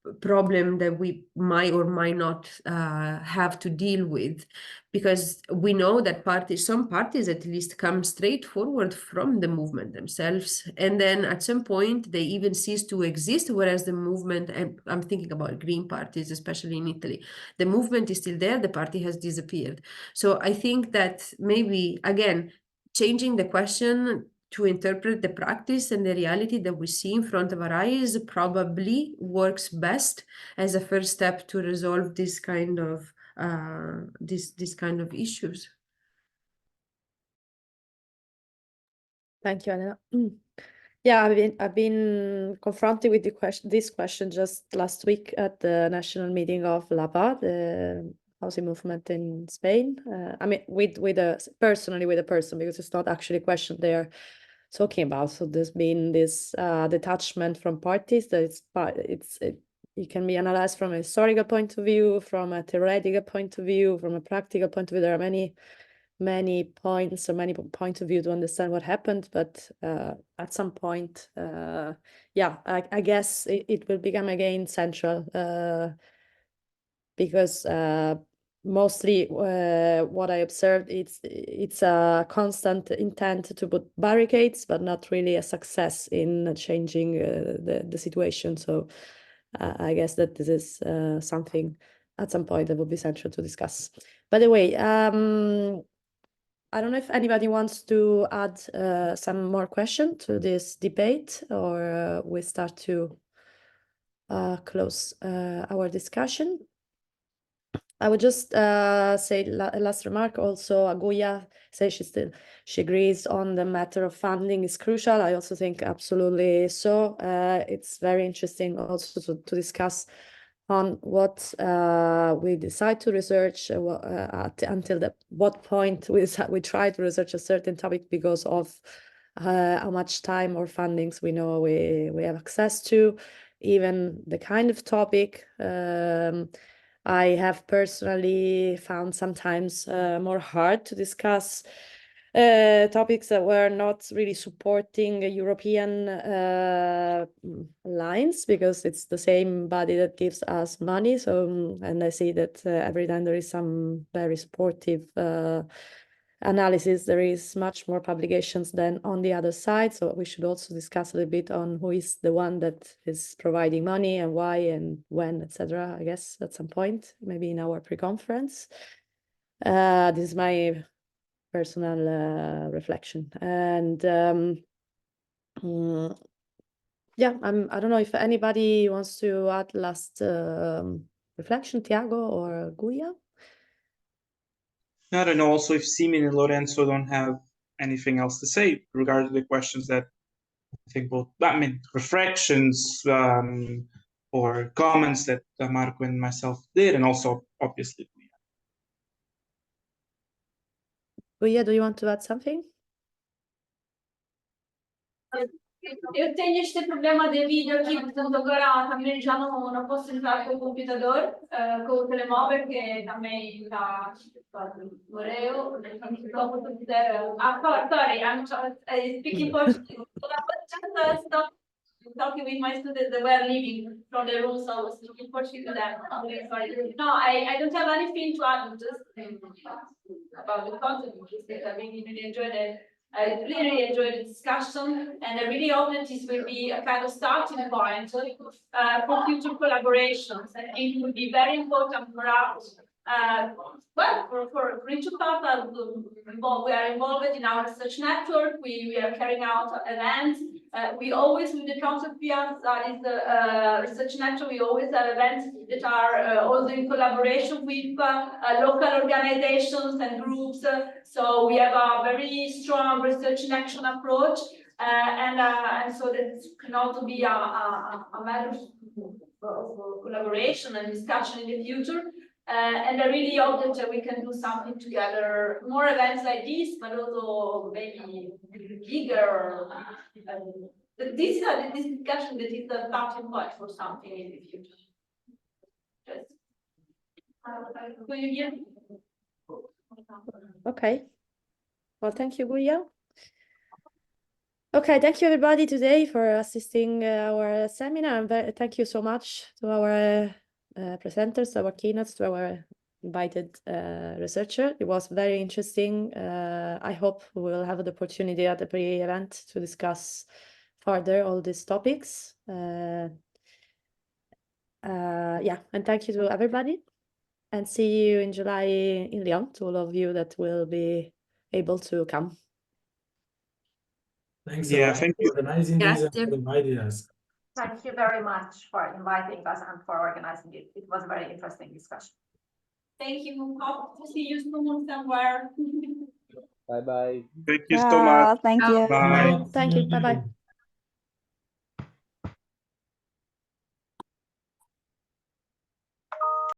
a problem that we might or might not have to deal with? Because we know that some parties at least come straight forward from the movement themselves, and then at some point they even cease to exist, whereas the movement, and I'm thinking about green parties, especially in Italy, the movement is still there, the party has disappeared. So I think that maybe, again, changing the question to interpret the practice and the reality that we see in front of our eyes probably works best as a first step to resolve this kind of issues. Thank you, Elena. Yeah, I've been confronted with this question just last week at the national meeting of LAPA, the housing movement in Spain. I mean, personally with a person, because it's not actually a question they're talking about. So there's been this detachment from parties that it can be analyzed from a historical point of view, from a theoretical point of view, from a practical point of view. There are many points or many points of view to understand what happened, but at some point, yeah, I guess it will become again central, because mostly what I observed, it's a constant intent to put barricades, but not really a success in changing the situation. So I guess that this is something at some point that would be central to discuss. By the way, I don't know if anybody wants to add some more question to this debate, or we start to close our discussion. I would just say last remark also. Guya says she agrees on the matter of funding is crucial. I also think absolutely so. It's very interesting also to discuss on what we decide to research until what point we try to research a certain topic because of how much time or fundings we know we have access to, even the kind of topic. I have personally found sometimes more hard to discuss topics that were not really supporting European lines, because it's the same body that gives us money. So, and I see that every time there is some very supportive analysis, there is much more publications than on the other side. So we should also discuss a little bit on who is the one that is providing money and why and when, etc. I guess at some point, maybe in our pre-conference. This is my personal reflection. And yeah, I don't know if anybody wants to add last reflection, Tiago or Guya. I don't know also if Simin and Lorenzo don't have anything else to say regarding the questions that I think both, I mean, reflections or comments that Marco and myself did, and also obviously. Guya, do you want to add something? Eu tenho este problema devido aqui, portanto, agora também já não posso entrar com o computador, com o telemóvel, que também está morreu. Sorry, I'm speaking Portuguese. Stop talking with my students. They were leaving from the room, so I was speaking Portuguese to them. Okay, sorry. No, I don't have anything to add, just about the content, because I really enjoyed it. I really enjoyed the discussion, and I really hope that this will be a kind of starting point for future collaborations. And it will be very important for us. Well, for each of us, we are involved in our research network. We are carrying out events. We always, with the Consortium, that is the research network, we always have events that are also in collaboration with local organizations and groups. So we have a very strong research and action approach, and so that can also be a matter of collaboration and discussion in the future. And I really hope that we can do something together, more events like this, but also maybe bigger. This is this discussion that is the starting point for something in the future. Just, will you hear me? Okay. Well, thank you, Guya. Okay, thank you everybody today for assisting our seminar, and thank you so much to our presenters, our keynotes, to our invited researcher. It was very interesting. I hope we will have the opportunity at the pre-event to discuss further all these topics. Yeah, and thank you to everybody, and see you in July in Lyon, to all of you that will be able to come. Thanks Yeah, a lot thank for you. organizing this and Grazie. for inviting us. Thank you very much for inviting us and for organizing it. It was a very interesting discussion. Thank you. Hope to see you soon somewhere. Bye bye. Thank you so much. Thank you. Bye. Thank you. Bye-bye.